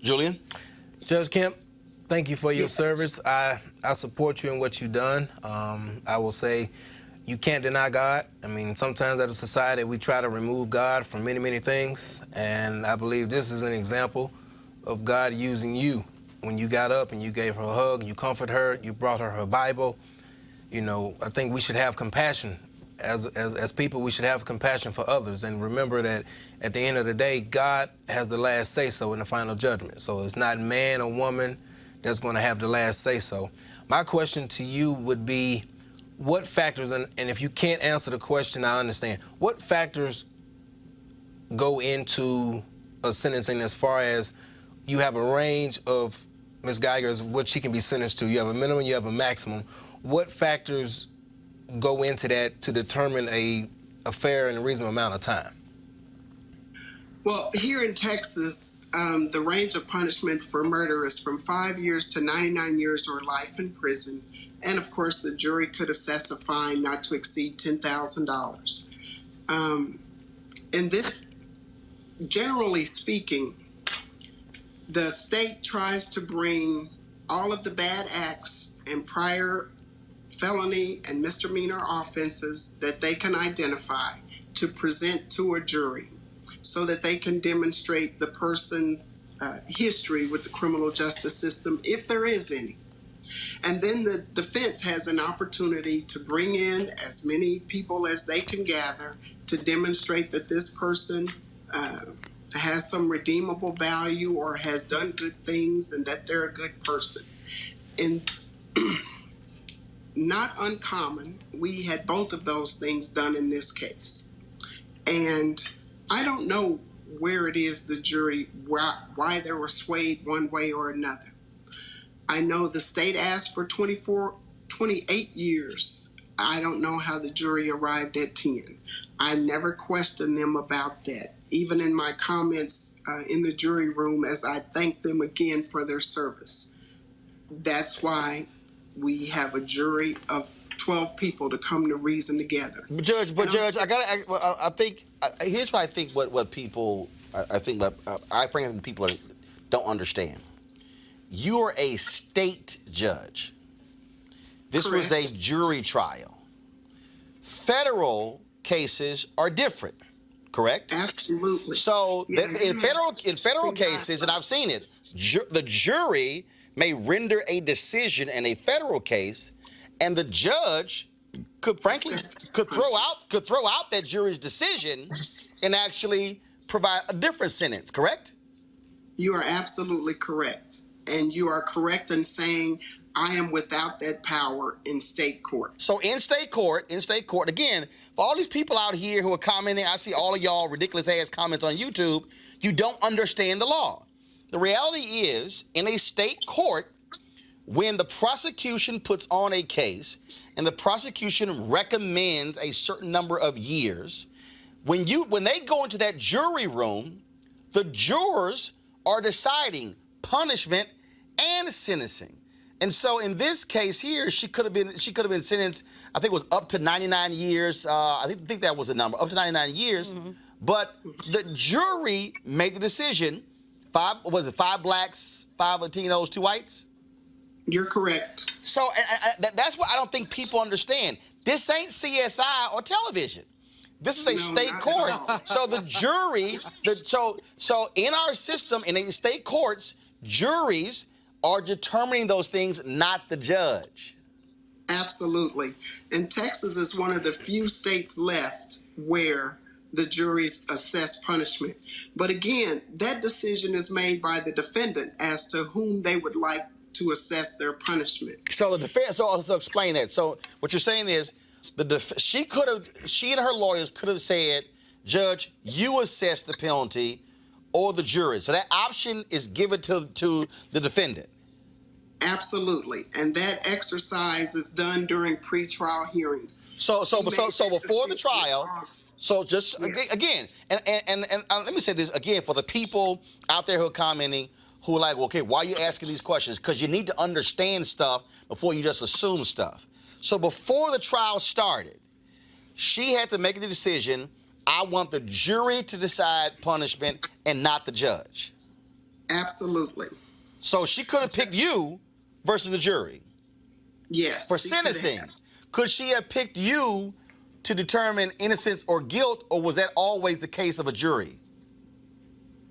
Julian? Judge Kemp, thank you for your service. I support you in what you've done. I will say you can't deny God. I mean, sometimes as a society, we try to remove God from many, many things. And I believe this is an example of God using you. When you got up and you gave her a hug, you comforted her, you brought her Bible. You know, I think we should have compassion. As people, we should have compassion for others. And remember that at the end of the day, God has the last say-so in the final judgment. So it's not man or woman that's going to have the last say-so. My question to you would be, what factors, and if you can't answer the question, I understand, what factors go into a sentencing as far as you have a range of Ms. Guyger's, what she can be sentenced to? You have a minimum, you have a maximum. What factors go into that to determine a fair and reasonable amount of time? Well, here in Texas, the range of punishment for murder is from 5 years to 99 years or life in prison. And of course, the jury could assess a fine not to exceed $10,000. And this, generally speaking, the state tries to bring all of the bad acts and prior felony and misdemeanor offenses that they can identify to present to a jury so that they can demonstrate the person's history with the criminal justice system, if there is any. And then the defense has an opportunity to bring in as many people as they can gather to demonstrate that this person has some redeemable value or has done good things and that they're a good person. And not uncommon, we had both of those things done in this case. And I don't know where it is the jury, why they were swayed one way or another. I know the state asked for 28 years. I don't know how the jury arrived at 10. I never questioned them about that, even in my comments in the jury room as I thanked them again for their service. That's why we have a jury of 12 people to come to reason together. Judge, I think here's what I think what people, I think people don't understand. You are a state judge. This Correct. was a jury trial. Federal cases are different, correct? Absolutely. So Yeah, in federal cases, and I've seen it, the jury may render a decision in a federal case, and the judge could frankly could throw out that jury's decision and actually provide a different sentence, correct? You are absolutely correct. And you are correct in saying I am without that power in state court. So in state court, again, for all these people out here who are commenting, I see all of y'all ridiculous ass comments on YouTube, you don't understand the law. The reality is, in a state court, when the prosecution puts on a case and the prosecution recommends a certain number of years, when they go into that jury room, the jurors are deciding punishment and sentencing. And so in this case here, she could have been sentenced, I think it was up to 99 years. I think that was the number, up to 99 years. Mm-hmm. But the jury made the decision. 5 blacks, 5 Latinos, 2 whites? You're correct. So that's what I don't think people understand. This ain't CSI or television. This is a state court. So the jury, so in our system, in the state courts, juries are determining those things, not the judge. Absolutely. And Texas is one of the few states left where the juries assess punishment. But again, that decision is made by the defendant as to whom they would like to assess their punishment. So the defense, so explain that. So what you're saying is, she and her lawyers could have said, Judge, you assess the penalty, or the jury. So that option is given to the defendant. Absolutely. And that exercise is done during pretrial hearings. So before the trial, so just again, and let me say this again for the people out there who are commenting, who are like, well, okay, why are you asking these questions? Because you need to understand stuff before you just assume stuff. So before the trial started, she had to make the decision, I want the jury to decide punishment and not the judge. Absolutely. So she could have picked you versus the jury. Yes. For sentencing, could she have picked you to determine innocence or guilt, or was that always the case of a jury?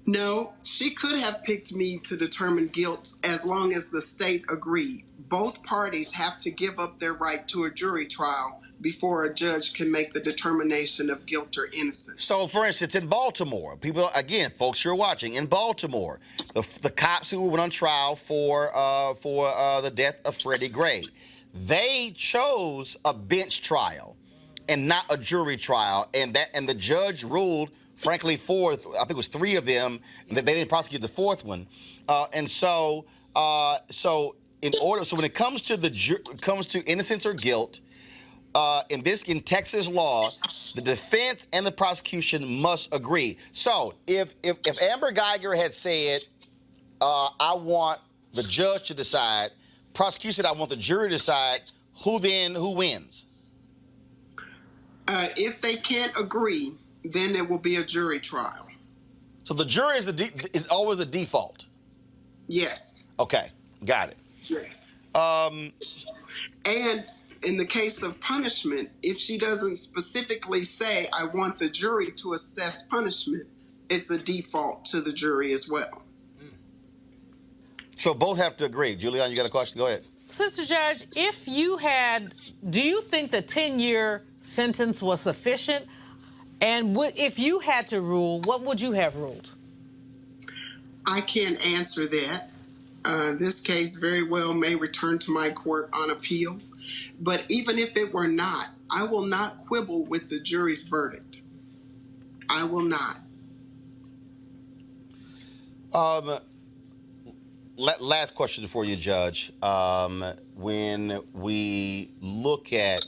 No, she could have picked me to determine guilt as long as the state agreed. Both parties have to give up their right to a jury trial before a judge can make the determination of guilt or innocence. So, for instance, in Baltimore, people, again, folks you're watching, in Baltimore, the cops who went on trial for the death of Freddie Gray, they chose a bench trial and not a jury trial, and the judge ruled, frankly, I think it was 3 of them, and that they didn't prosecute the 4th one, so when it comes to innocence or guilt, in Texas law, the defense and the prosecution must agree. So if Amber Guyger had said, I want the judge to decide, prosecution, I want the jury to decide, who wins? If they can't agree, then there will be a jury trial. So the jury is always the default? Yes. Okay, got it. Yes. And in the case of punishment, if she doesn't specifically say, I want the jury to assess punishment, it's a default to the jury as well. So both have to agree. Julianne, you got a question? Go ahead. Sister Judge, do you think the 10-year sentence was sufficient? And if you had to rule, what would you have ruled? I can't answer that. This case very well may return to my court on appeal. But even if it were not, I will not quibble with the jury's verdict. I will not. Last question for you, Judge. When we look at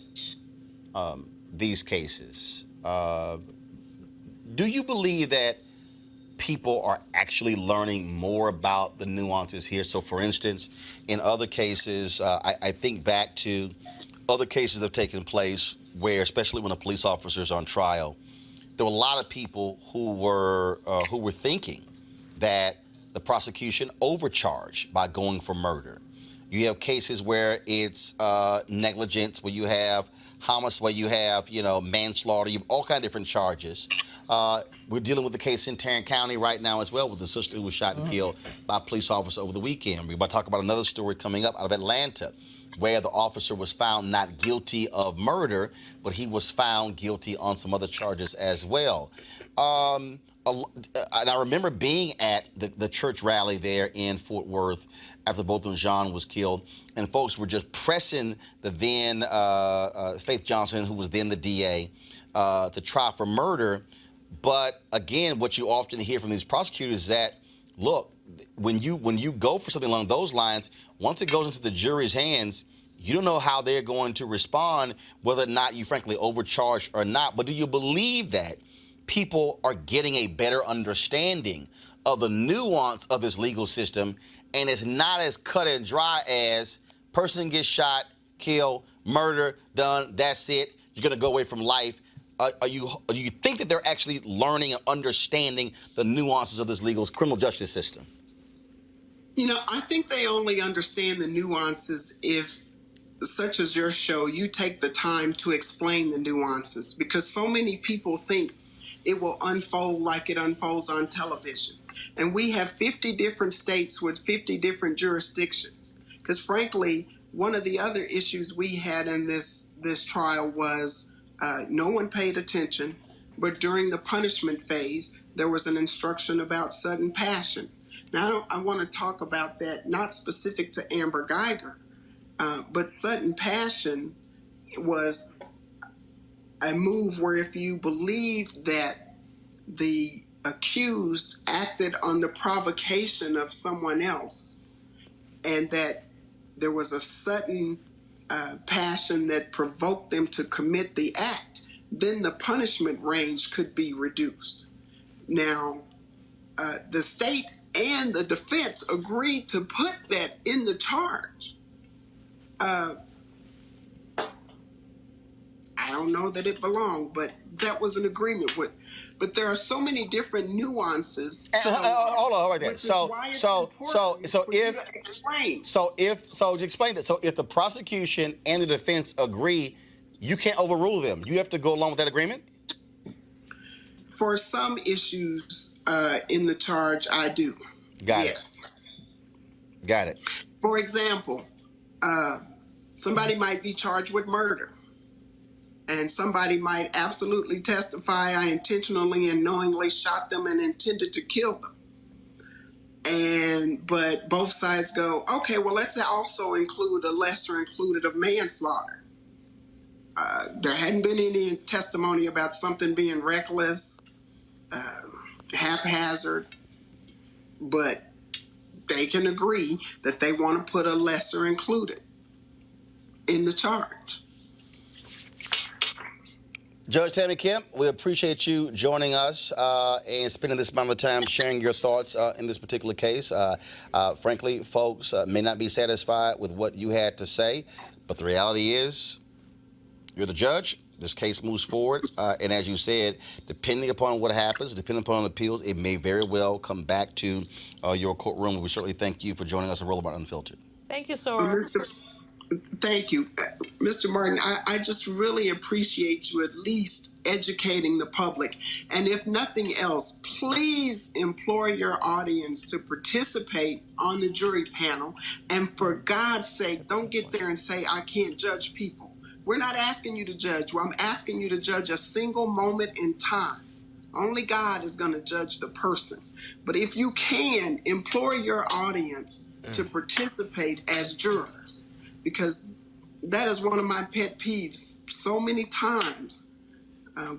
these cases, do you believe that people are actually learning more about the nuances here? So, for instance, in other cases, I think back to other cases that have taken place where, especially when a police officer is on trial, there were a lot of people who were thinking that the prosecution overcharged by going for murder. You have cases where it's negligence, where you have homicide, where you have manslaughter. You have all kinds of different charges. We're dealing with the case in Tarrant County right now as well, with the sister who was shot and killed by a police officer over the weekend. We're about to talk about another story coming up out of Atlanta, where the officer was found not guilty of murder, but he was found guilty on some other charges as well. And I remember being at the church rally there in Fort Worth after both of John was killed, and folks were just pressing the then Faith Johnson, who was then the DA, to try for murder. But again, what you often hear from these prosecutors is that, look, when you go for something along those lines, once it goes into the jury's hands, you don't know how they're going to respond, whether or not you frankly overcharged or not. But do you believe that people are getting a better understanding of the nuance of this legal system, and it's not as cut and dry as person gets shot, killed, murder, done, that's it, you're going to go away from life? Do you think that they're actually learning and understanding the nuances of this legal criminal justice system? You know, I think they only understand the nuances if, such as your show, you take the time to explain the nuances, because so many people think it will unfold like it unfolds on television. And we have 50 different states with 50 different jurisdictions. Because frankly, one of the other issues we had in this trial was no one paid attention, but during the punishment phase, there was an instruction about sudden passion. Now, I want to talk about that, not specific to Amber Guyger, but sudden passion was a move where if you believe that the accused acted on the provocation of someone else and that there was a sudden passion that provoked them to commit the act, then the punishment range could be reduced. Now, the state and the defense agreed to put that in the charge. I don't know that it belonged, but that was an agreement with. But there are so many different nuances. Hold on, right there. So explain that. So if the prosecution and the defense agree, you can't overrule them. You have to go along with that agreement? For some issues in the charge, I do. Got yes. it. Got it. For example, somebody might be charged with murder. And somebody might absolutely testify, I intentionally and knowingly shot them and intended to kill them. But both sides go, okay, well, let's also include a lesser included of manslaughter. There hadn't been any testimony about something being reckless, haphazard, but they can agree that they want to put a lesser included in the charge. Judge Tammi Kemp, we appreciate you joining us and spending this amount of time sharing your thoughts in this particular case. Frankly, folks may not be satisfied with what you had to say, but the reality is you're the judge. This case moves forward. And as you said, depending upon what happens, depending upon appeals, it may very well come back to your courtroom. We certainly thank you for joining us on Roland Unfiltered. Thank you, sir. Thank you. Mr. Martin, I just really appreciate you at least educating the public. And if nothing else, please implore your audience to participate on the jury panel. And for God's sake, don't get there and say, I can't judge people. We're not asking you to judge. Well, I'm asking you to judge a single moment in time. Only God is going to judge the person. But if you can, implore your audience to participate as jurors. Because that is one of my pet peeves. So many times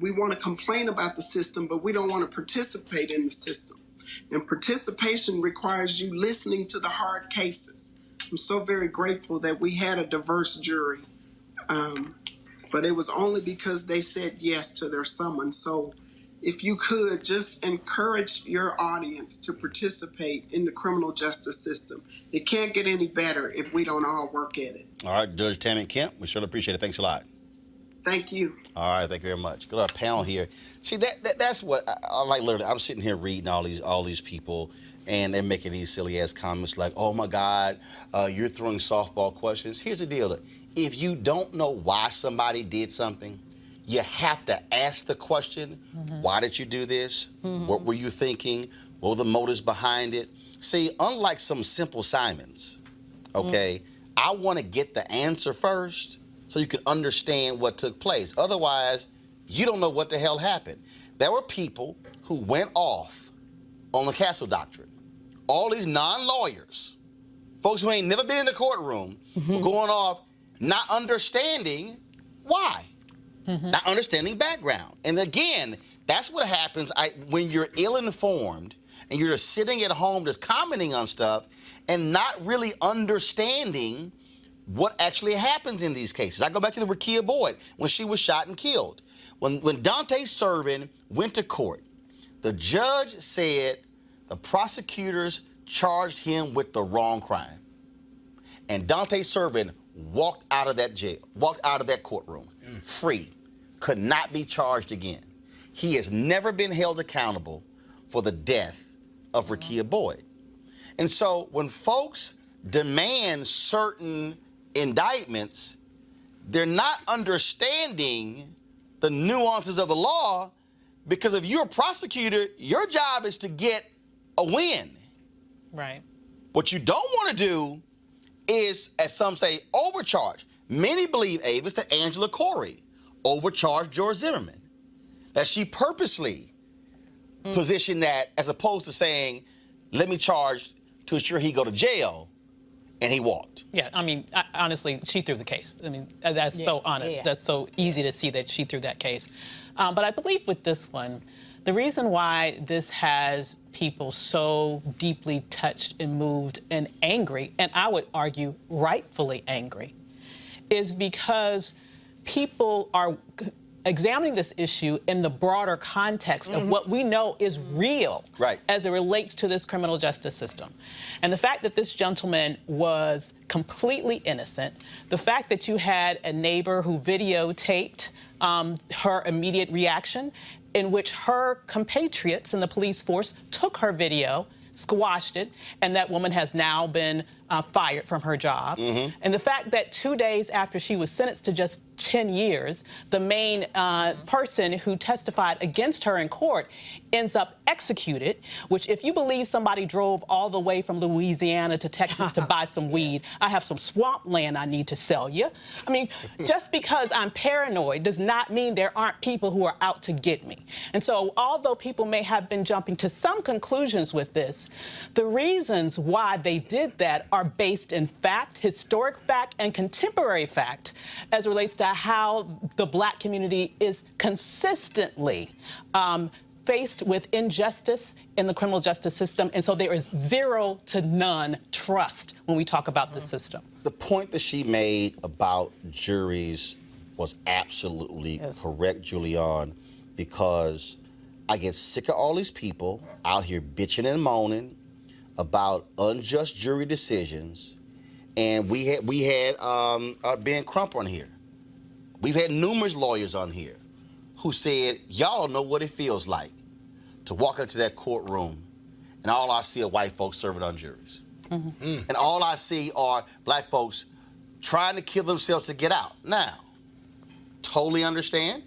we want to complain about the system, but we don't want to participate in the system. And participation requires you listening to the hard cases. I'm so very grateful that we had a diverse jury, but it was only because they said yes to their summons. So if you could just encourage your audience to participate in the criminal justice system. It can't get any better if we don't all work at it. All right, Judge Tammi Kemp, we surely appreciate it. Thanks a lot. Thank you. All right, thank you very much. Go to our panel here. See, that's what I like. Literally, I'm sitting here reading all these people, and they're making these silly ass comments like, "Oh my God, you're throwing softball questions." Here's the deal: if you don't know why somebody did something, you have to ask the question, why did you do this? What were you thinking? What were the motives behind it? See, unlike some simple Simons, okay, I want to get the answer first so you can understand what took place. Otherwise, you don't know what the hell happened. There were people who went off on the Castle Doctrine. All these non-lawyers, folks who ain't never been in the courtroom, were going off not understanding why, not understanding background. And again, that's what happens when you're ill-informed and you're just sitting at home just commenting on stuff and not really understanding what actually happens in these cases. I go back to the Rekia Boyd when she was shot and killed. When Dante Servin went to court, the judge said the prosecutors charged him with the wrong crime. And Dante Servin walked out of that jail, walked out of that courtroom, free, could not be charged again. He has never been held accountable for the death of Rekia Boyd. And so when folks demand certain indictments, they're not understanding the nuances of the law, because if you're a prosecutor, your job is to get a win. Right. What you don't want to do is, as some say, overcharge. Many believe, Avis, that Angela Corey overcharged George Zimmerman, that she purposely positioned that as opposed to saying, let me charge to ensure he go to jail, and he walked. Yeah, I mean, honestly, she threw the case. I mean, that's so honest. That's so easy to see that she threw that case. But I believe with this one, the reason why this has people so deeply touched and moved and angry, and I would argue rightfully angry, is because people are examining this issue in the broader context of what we know is real as it relates to this criminal justice system. And the fact that this gentleman was completely innocent, the fact that you had a neighbor who videotaped her immediate reaction, in which her compatriots in the police force took her video, squashed it, and that woman has now been fired from her job. And the fact that 2 days after she was sentenced to just 10 years, the main person who testified against her in court ends up executed, which if you believe somebody drove all the way from Louisiana to Texas to buy some weed, I have some swamp land I need to sell you. I mean, just because I'm paranoid does not mean there aren't people who are out to get me. And so although people may have been jumping to some conclusions with this, the reasons why they did that are based in fact, historic fact, and contemporary fact as it relates to how the Black community is consistently faced with injustice in the criminal justice system. And so there is zero to none trust when we talk about the system. The point that she made about juries was absolutely correct, Julianne, because I get sick of all these people out here bitching and moaning about unjust jury decisions. And we had Ben Crump on here. We've had numerous lawyers on here who said, y'all don't know what it feels like to walk into that courtroom and all I see are white folks serving on juries. And all I see are Black folks trying to kill themselves to get out. Now, totally understand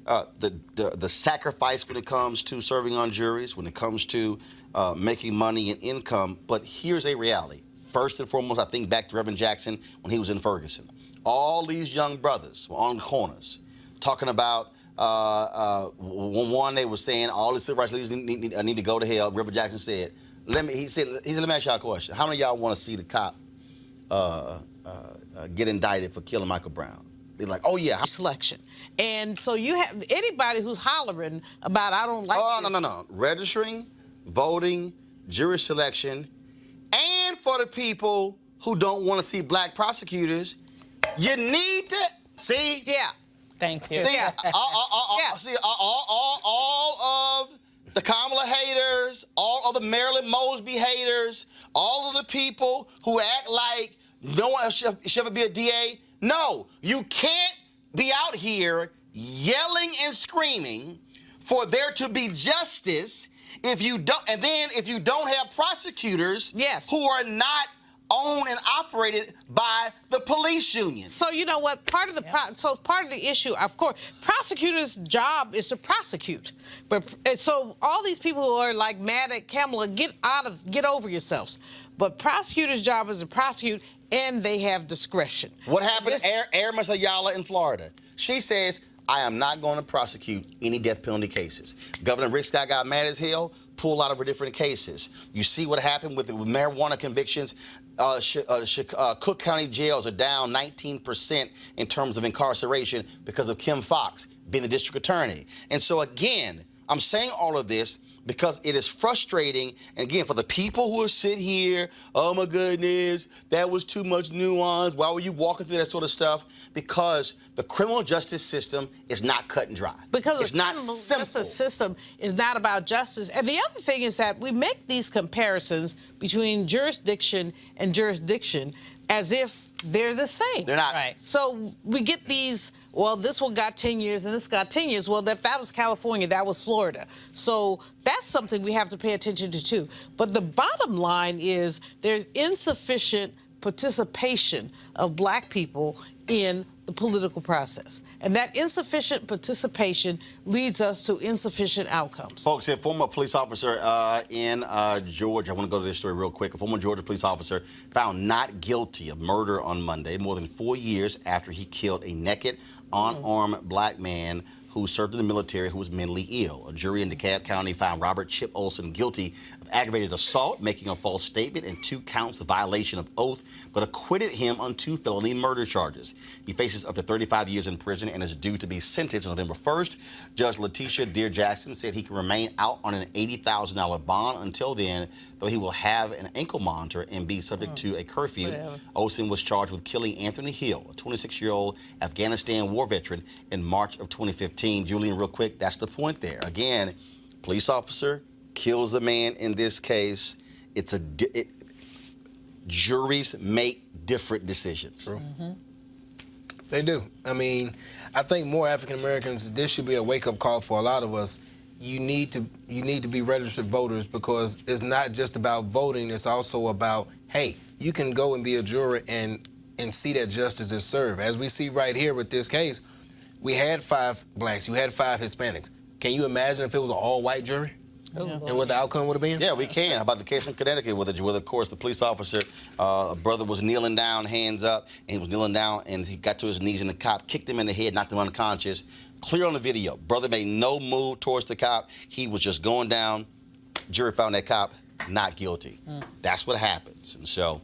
the sacrifice when it comes to serving on juries, when it comes to making money and income, but here's a reality. First and foremost, I think back to Reverend Jackson when he was in Ferguson. All these young brothers were on the corners talking about, one, they were saying all the civil rights leaders need to go to hell. Reverend Jackson said, let me ask y'all a question. How many of y'all want to see the cop get indicted for killing Michael Brown? They're like, oh yeah. Selection. And so you have anybody who's hollering about, I don't like this. No. Registering, voting, jury selection, and for the people who don't want to see Black prosecutors, you need to see. Yeah. Thank you. See, all of the Kamala haters, all of the Marilyn Mosby haters, all of the people who act like no one should ever be a DA. No, you can't be out here yelling and screaming for there to be justice if you don't, and then if you don't have prosecutors who are not owned and operated by the police union. So you know what? Part of the part of the issue, of course, prosecutors' job is to prosecute. But so all these people who are like mad at Kamala, get over yourselves. But prosecutors' job is to prosecute, and they have discretion. What happened to Aramis Ayala in Florida? She says, I am not going to prosecute any death penalty cases. Governor Rick Scott got mad as hell, pulled out of her different cases. You see what happened with marijuana convictions. Cook County jails are down 19% in terms of incarceration because of Kim Foxx being the district attorney. And so again, I'm saying all of this because it is frustrating, and again, for the people who are sitting here, oh my goodness, that was too much nuance, why were you walking through that sort of stuff? Because the criminal justice system is not cut and dry. Because it's the not criminal simple. justice system is not about justice. And the other thing is that we make these comparisons between jurisdiction and jurisdiction as if they're the same. They're not. Right. So we get these, well, this one got 10 years and this got 10 years. Well, if that was California, that was Florida. So that's something we have to pay attention to, too. But the bottom line is there's insufficient participation of black people in the political process. And that insufficient participation leads us to insufficient outcomes. Folks, a former police officer in Georgia, I want to go to this story real quick. A former Georgia police officer found not guilty of murder on Monday, more than 4 years after he killed a naked, unarmed black man who served in the military who was mentally ill. A jury in DeKalb County found Robert Chip Olson guilty of aggravated assault, making a false statement, and 2 counts of violation of oath, but acquitted him on 2 felony murder charges. He faces up to 35 years in prison and is due to be sentenced on November 1st. Judge Letitia Dear Jackson said he can remain out on an $80,000 bond until then, though he will have an ankle monitor and be subject to a curfew. Whatever. Olson was charged with killing Anthony Hill, a 26-year-old Afghanistan war veteran, in March of 2015. Julian, real quick, that's the point there. Again, police officer kills a man in this case. Juries make different decisions. True. Mm-hmm. They do. I mean, I think more African Americans, this should be a wake-up call for a lot of us. You need to be registered voters, because it's not just about voting, it's also about, hey, you can go and be a juror and see that justice is served. As we see right here with this case, we had 5 blacks, you had 5 Hispanics. Can you imagine if it was an all-white jury? Yeah. And what the outcome would have been? Yeah, we can. How about the case in Connecticut where, of course, the police officer, a brother was kneeling down, hands up, and he was kneeling down, and he got to his knees, and the cop kicked him in the head, knocked him unconscious. Clear on the video. Brother made no move towards the cop. He was just going down. Jury found that cop not guilty. That's what happens. And so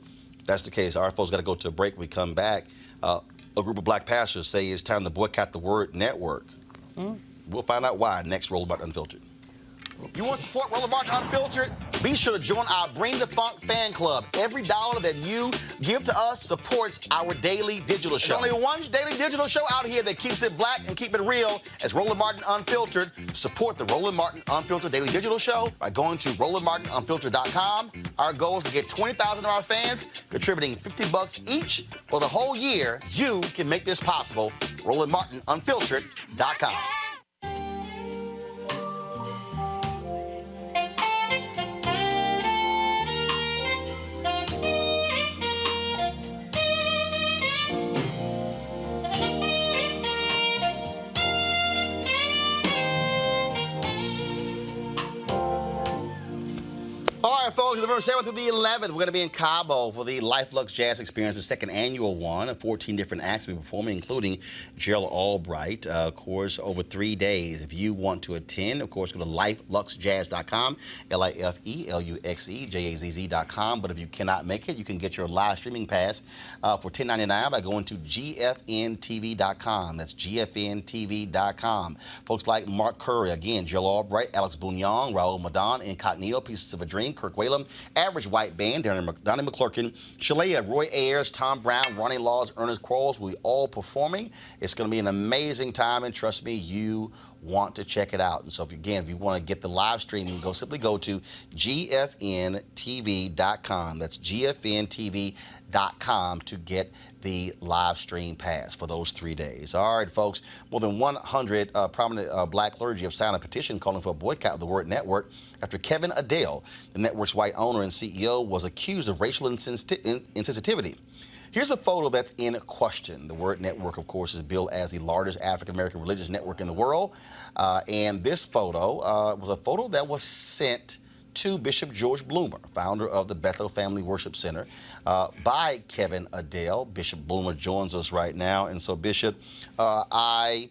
that's the case. Our folks got to go to a break. We come back. A group of black pastors say it's time to boycott the Word Network. We'll find out why next. Roland Martin Unfiltered. You want to support Roland Martin Unfiltered? Be sure to join our Bring the Funk fan club. Every dollar that you give to us supports our daily digital show. There's only one daily digital show out here that keeps it black and keep it real. As Roland Martin Unfiltered. Support the Roland Martin Unfiltered daily digital show by going to RolandMartinUnfiltered.com. Our goal is to get 20,000 of our fans contributing $50 each for the whole year. You can make this possible. RolandMartinUnfiltered.com. All right, folks, November 7th through the 11th, we're going to be in Cabo for the Luxe Jazz Experience, the second annual one. 14 different acts will be performing, including Gerald Albright, of course, over 3 days. If you want to attend, of course, go to LifeLuxeJazz.com, LifeLuxeJazz.com. But if you cannot make it, you can get your live streaming pass for $10.99 by going to GFNTV.com. That's GFNTV.com. Folks like Mark Curry, again, Gerald Albright, Alex Bouillon, Raul Madon, Incognito, Pieces of a Dream, Kirk Whalum, Average White Band, Donnie McClurkin, Shalea, Roy Ayers, Tom Brown, Ronnie Laws, Ernest Quarles. We all performing. It's going to be an amazing time, and trust me, you want to check it out. And so, if you want to get the live stream, you can simply go to gfntv.com. That's gfntv.com to get the live stream pass for those 3 days. All right, folks. More than 100 prominent black clergy have signed a petition calling for a boycott of the Word Network after Kevin Adele, the network's white owner and CEO, was accused of racial insensitivity. Here's a photo that's in question. The Word Network, of course, is billed as the largest African-American religious network in the world. And this photo was a photo that was sent to Bishop George Bloomer, founder of the Bethel Family Worship Center, by Kevin Adele. Bishop Bloomer joins us right now. And so, Bishop, I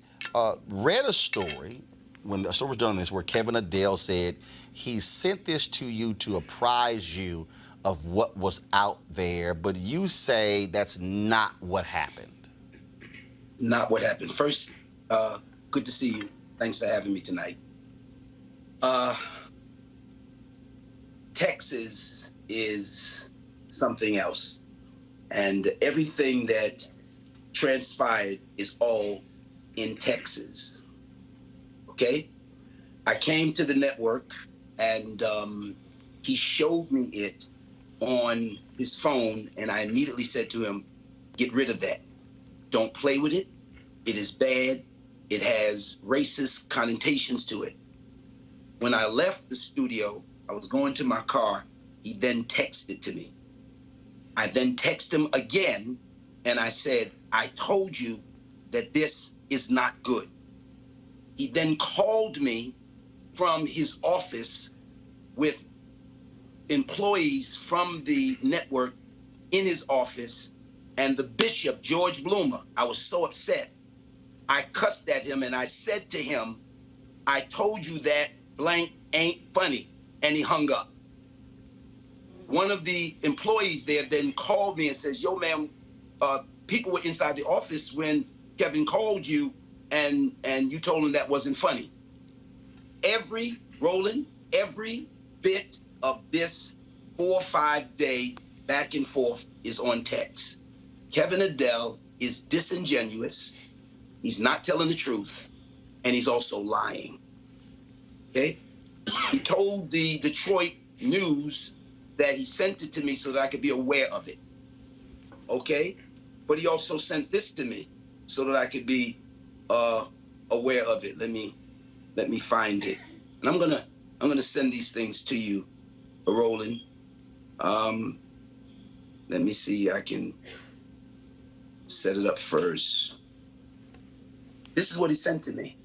read a story, when the story was done on this, where Kevin Adele said he sent this to you to apprise you of what was out there, but you say that's not what happened. Not what happened. First, good to see you. Thanks for having me tonight. Texas is something else, and everything that transpired is all in Texas. Okay? I came to the network, and he showed me it on his phone, and I immediately said to him, get rid of that. Don't play with it. It is bad. It has racist connotations to it. When I left the studio, I was going to my car. He then texted to me. I then texted him again, and I said, I told you that this is not good. He then called me from his office with employees from the network in his office, and the bishop, George Bloomer. I was so upset. I cussed at him, and I said to him, I told you that blank ain't funny, and he hung up. One of the employees there then called me and says, yo, man, people were inside the office when Kevin called you, and you told him that wasn't funny. Roland, every bit of this 4 or 5 day back and forth is on text. Kevin Adele is disingenuous. He's not telling the truth, and he's also lying. Okay? He told the Detroit News that he sent it to me so that I could be aware of it. Okay? But he also sent this to me so that I could be aware of it. Let me find it. And I'm gonna send these things to you, Roland. Let me see, I can set it up first. This is what he sent to me.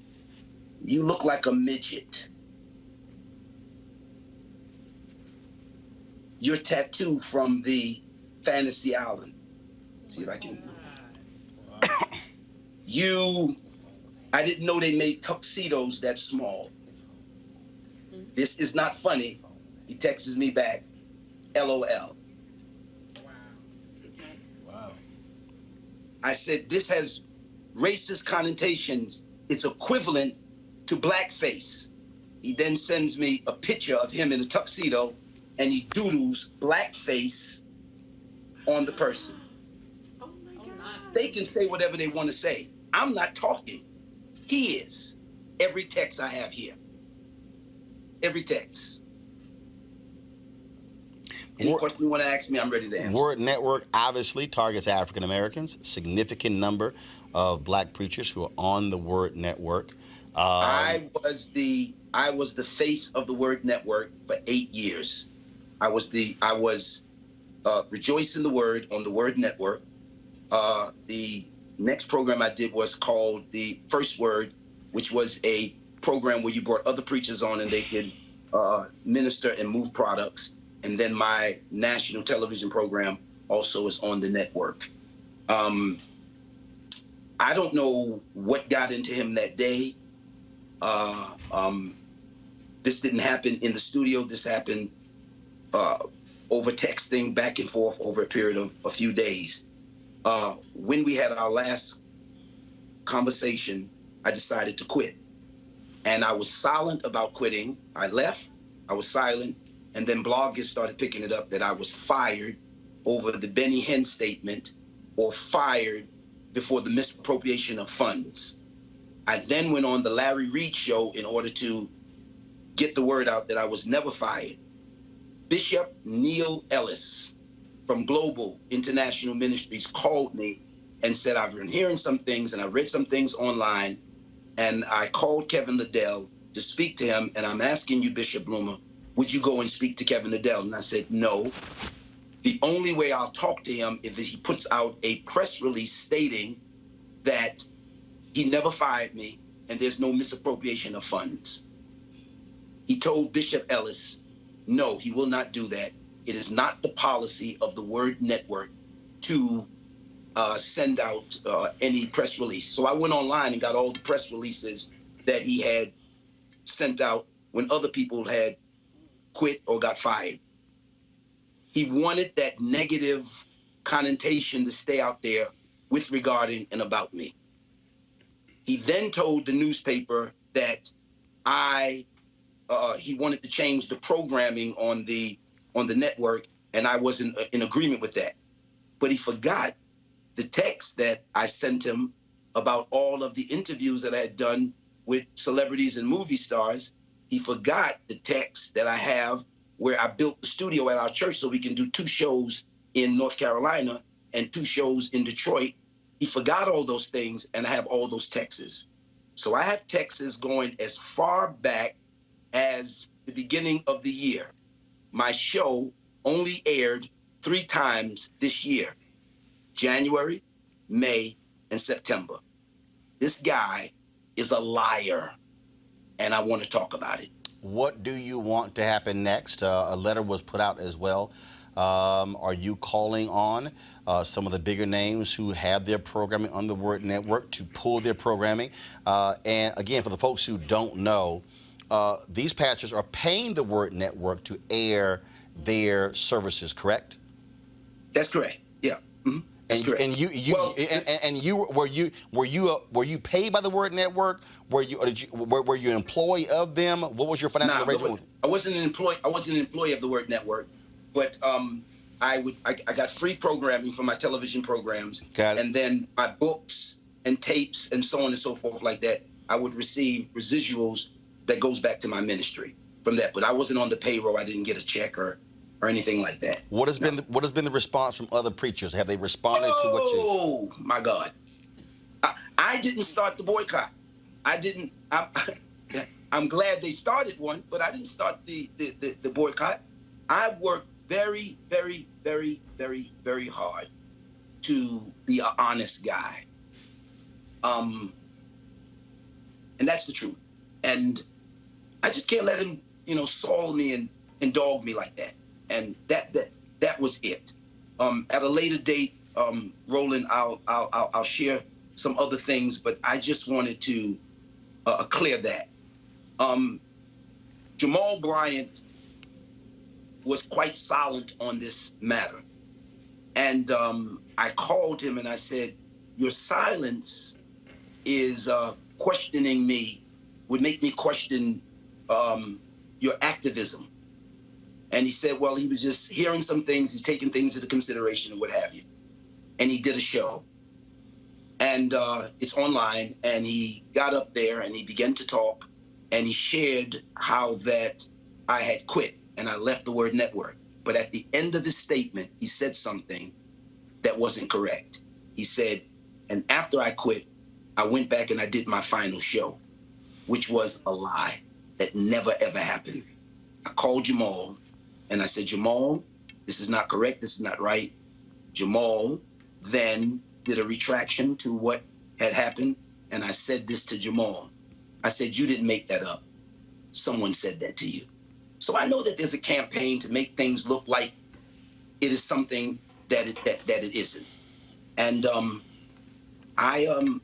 You look like a midget. Your tattoo from the Fantasy Island. Let's see if I can. I didn't know they made tuxedos that small. This is not funny. He texts me back, LOL. Wow. I said, this has racist connotations. It's equivalent to blackface. He then sends me a picture of him in a tuxedo, and he doodles blackface on the person. Oh my God. They can say whatever they want to say. I'm not talking. He is. Every text I have here. Every text. Any question you want to ask me, I'm ready to answer. Word Network obviously targets African Americans. Significant number of black preachers who are on the Word Network. I was the face of the Word Network for 8 years. I was Rejoice in the Word on the Word Network. The next program I did was called The First Word, which was a program where you brought other preachers on and they could minister and move products. And then my national television program also is on the network. I don't know what got into him that day. This didn't happen in the studio. This happened over texting back and forth over a period of a few days. When we had our last conversation, I decided to quit. And I was silent about quitting. I left, I was silent, and then bloggers started picking it up that I was fired over the Benny Hinn statement or fired before the misappropriation of funds. I then went on the Larry Reed show in order to get the word out that I was never fired. Bishop Neil Ellis from Global International Ministries called me and said, I've been hearing some things and I read some things online, and I called Kevin Liddell to speak to him, and I'm asking you, Bishop Bloomer, would you go and speak to Kevin Liddell? And I said, no. The only way I'll talk to him is if he puts out a press release stating that he never fired me and there's no misappropriation of funds. He told Bishop Ellis, no, he will not do that. It is not the policy of the Word Network to send out any press release. So I went online and got all the press releases that he had sent out when other people had quit or got fired. He wanted that negative connotation to stay out there with regarding and about me. He then told the newspaper that he wanted to change the programming on the network, and I wasn't in agreement with that. But he forgot the text that I sent him about all of the interviews that I had done with celebrities and movie stars. He forgot the text that I have where I built the studio at our church so we can do 2 shows in North Carolina and 2 shows in Detroit. He forgot all those things, and I have all those texts. So I have texts going as far back as the beginning of the year. My show only aired 3 times this year: January, May, and September. This guy is a liar, and I want to talk about it. What do you want to happen next? A letter was put out as well. Are you calling on some of the bigger names who have their programming on the Word Network to pull their programming? And again, for the folks who don't know, these pastors are paying the Word Network to air their services, correct? That's correct. Yeah. Mm-hmm. That's correct. And were you paid by the Word Network? Were you an employee of them? What was your financial arrangement? I wasn't an employee. I wasn't an employee of the Word Network, but I got free programming for my television programs, and then my books and tapes and so on and so forth like that. I would receive residuals that goes back to my ministry from that. But I wasn't on the payroll. I didn't get a check or anything like that. What has been the response from other preachers? Have they responded to what you? Oh my God! I didn't start the boycott. I didn't. I'm glad they started one, but I didn't start the boycott. I worked very, very, very, very, very hard to be an honest guy. And that's the truth. And I just can't let him, soil me and dog me like that. And that was it. At a later date, Roland, I'll share some other things, but I just wanted to clear that. Jamal Bryant was quite silent on this matter. And I called him and I said, your silence is questioning me, would make me question your activism. And he said, well, he was just hearing some things, he's taking things into consideration and what have you. And he did a show. And it's online, and he got up there and he began to talk, and he shared how that I had quit and I left the Word Network. But at the end of his statement, he said something that wasn't correct. He said, and after I quit, I went back and I did my final show, which was a lie. That never, ever happened. I called Jamal and I said, Jamal, this is not correct. This is not right. Jamal then did a retraction to what had happened. And I said this to Jamal. I said, you didn't make that up. Someone said that to you. So I know that there's a campaign to make things look like it is something that it isn't. And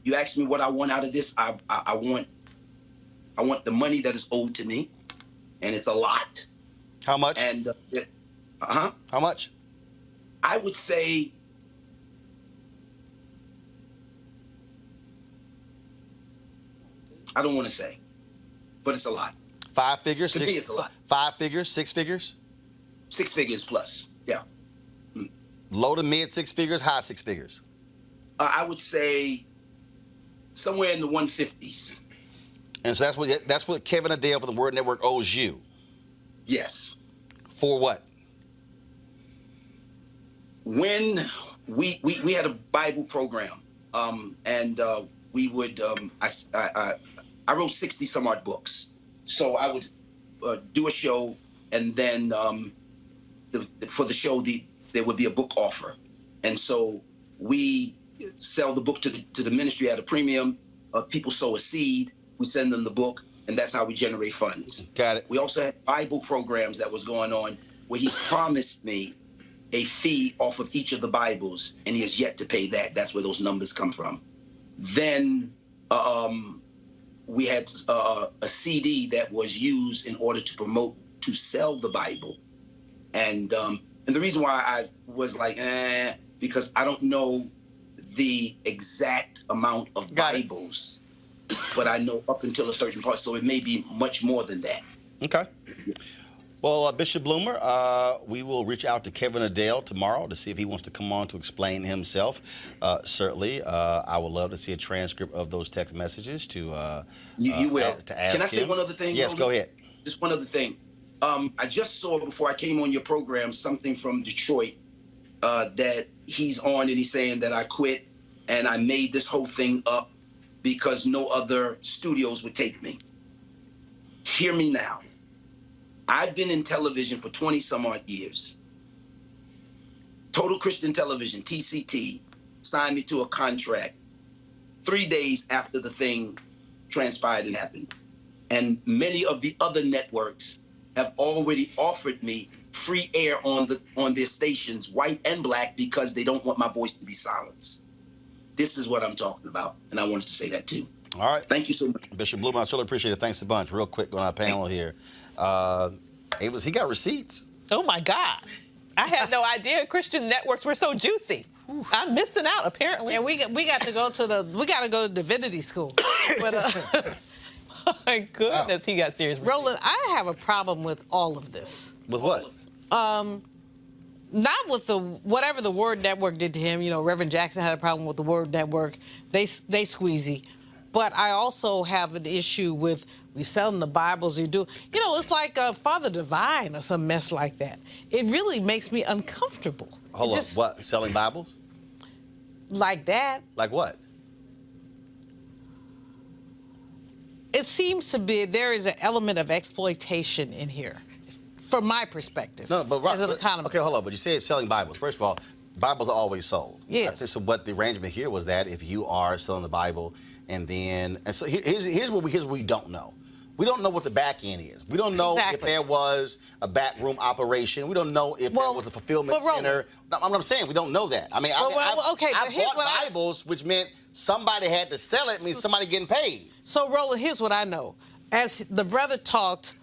you asked me what I want out of this. I want the money that is owed to me, and it's a lot. How much? And How much? I would say I don't want to say, but it's a lot. 5 figures, to me, it's a lot. 5 figures, 6 figures? 6 figures plus, yeah. Low to mid 6 figures, high 6 figures? I would say somewhere in the 150s. And so that's what Kevin Adele for the Word Network owes you. Yes. For what? When we had a Bible program, and we would I wrote 60 some odd books, so I would do a show, and then for the show there would be a book offer, and so we sell the book to the ministry at a premium. People sow a seed, we send them the book, and that's how we generate funds. Got it. We also had Bible programs that was going on where he promised me a fee off of each of the Bibles, and he has yet to pay that. That's where those numbers come from. Then we had a CD that was used in order to sell the Bible. And the reason why I was like, because I don't know the exact amount of Bibles, but I know up until a certain point, so it may be much more than that. Okay. Well, Bishop Bloomer, we will reach out to Kevin Adele tomorrow to see if he wants to come on to explain himself. Certainly, I would love to see a transcript of those text messages to you will. To ask Can I say him. one other thing? Yes, Roland? go ahead. Just one other thing. I just saw before I came on your program something from Detroit that he's on, and he's saying that I quit and I made this whole thing up because no other studios would take me. Hear me now. I've been in television for 20 some odd years. Total Christian Television, TCT, signed me to a contract 3 days after the thing transpired and happened. And many of the other networks have already offered me free air on their stations, white and black, because they don't want my voice to be silenced. This is what I'm talking about, and I wanted to say that too. All right. Thank you so much. Bishop Bloomer, I really appreciate it. Thanks a bunch. Real quick on our panel here. He got receipts. Oh my God. I had no idea Christian networks were so juicy. I'm missing out, apparently. Yeah, we got to go to divinity school. But, Oh my goodness, he got serious. Roland, I have a problem with all of this. With what? Not with whatever the Word Network did to him. You know, Reverend Jackson had a problem with the Word Network. They squeezy. But I also have an issue with we selling the Bibles. You do, you know, it's like Father Divine or some mess like that. It really makes me uncomfortable. Hold on, what? Selling Bibles? Like that. Like what? It seems to be there is an element of exploitation in here, from my perspective. No, but as an economist. Okay, hold on. But you say it's selling Bibles. First of all, Bibles are always sold. Yes. So what the arrangement here was that if you are selling the Bible, and so here's what we don't know. We don't know what the back end is. We don't know if there was a backroom operation. We don't know if there was a fulfillment center. I'm saying we don't know that. I mean, I bought Bibles, which meant somebody had to sell it. Means somebody getting paid. So, Roland, here's what I know. As the brother talked,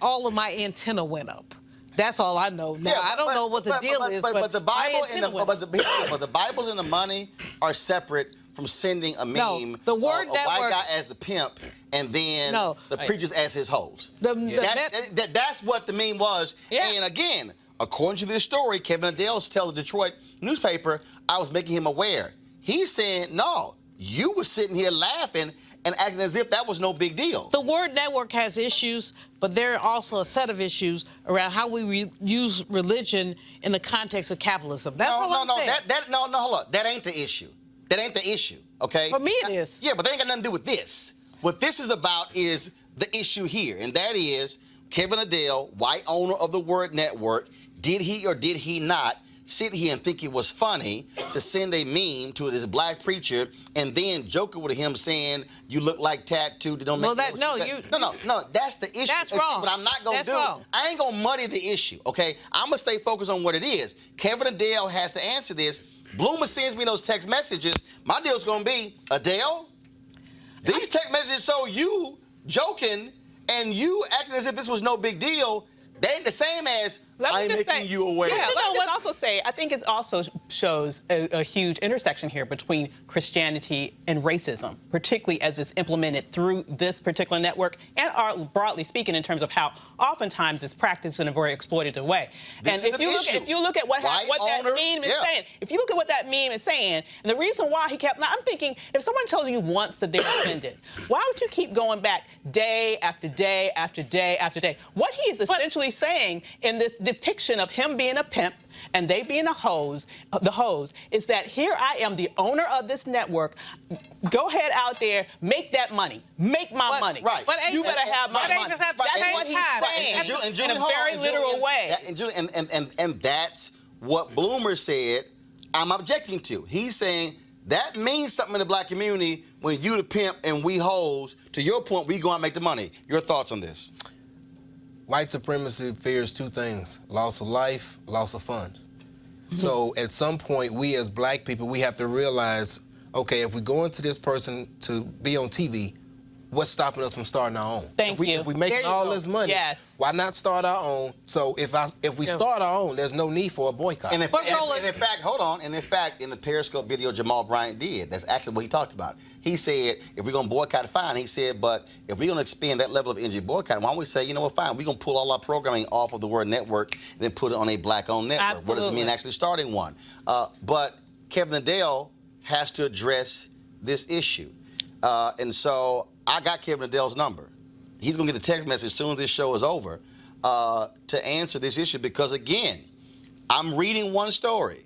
all of my antenna went up. That's all I know. Now, I don't know what the deal is, but the Bible but the Bibles and the money are separate from sending a meme the Word of a white Network, guy as the pimp and then the preachers as his hoes. That's what the meme was. Yeah. And again, according to this story, Kevin Adele's telling the Detroit newspaper, I was making him aware. He's saying, no, you were sitting here laughing and acting as if that was no big deal. The Word Network has issues, but there are also a set of issues around how we use religion in the context of capitalism. That's hold on. That ain't the issue. That ain't the issue, okay? For me, it is. Yeah, but that ain't got nothing to do with this. What this is about is the issue here, and that is Kevin Adele, white owner of the Word Network, did he or did he not sit here and think it was funny to send a meme to this black preacher and then joking with him saying, you look like tattoo, don't make No, that's the issue. That's wrong. What I'm not going to do, I ain't going to muddy the issue, okay? I'm going to stay focused on what it is. Kevin Adele has to answer this. Bloomer sends me those text messages. My deal's going to be, Adele, these text messages show you joking and you acting as if this was no big deal. They ain't the same as I'm making you aware. Yeah, You know let me just what? also say, I think it also shows a huge intersection here between Christianity and racism, particularly as it's implemented through this particular network and are broadly speaking in terms of how oftentimes it's practiced in a very exploitative way. This And is an issue. if you look at what White that owner, meme is yeah. saying, if you look at what that meme is saying, and the reason why he kept, now I'm thinking, if someone tells you once that they're offended, why would you keep going back day after day after day after day? What he is essentially saying in this depiction of him being a pimp and they being the hose, is that here I am, the owner of this network. Go ahead out there, make that money, make my money. Right. But You better have my money. Avis, at the That's same what he's time, saying And in a hold on, very and literal Julian, way. And Julian, and that's what Bloomer said I'm objecting to. He's saying that means something in the black community when you the pimp and we hoes. To your point, we go out and make the money. Your thoughts on this? White supremacy fears two things: loss of life, loss of funds. So at some point, we as black people, we have to realize, okay, if we go into this person to be on TV, what's stopping us from starting our own? Thank you. If we making There you all go. this money, Yes. why not start our own? So if we start our own, there's no need for a boycott. And, But Roland- and in fact, hold on. And in fact, in the Periscope video Jamal Bryant did, that's actually what he talked about. He said, if we're going to boycott, fine. He said, but if we're going to expand that level of energy boycott, why don't we say, you know what, fine, we're going to pull all our programming off of the word network and then put it on a black-owned network. What does it mean Absolutely. actually starting one? But Kevin Adele has to address this issue. And so I got Kevin Adele's number. He's going to get the text message as soon as this show is over to answer this issue because, again, I'm reading one story.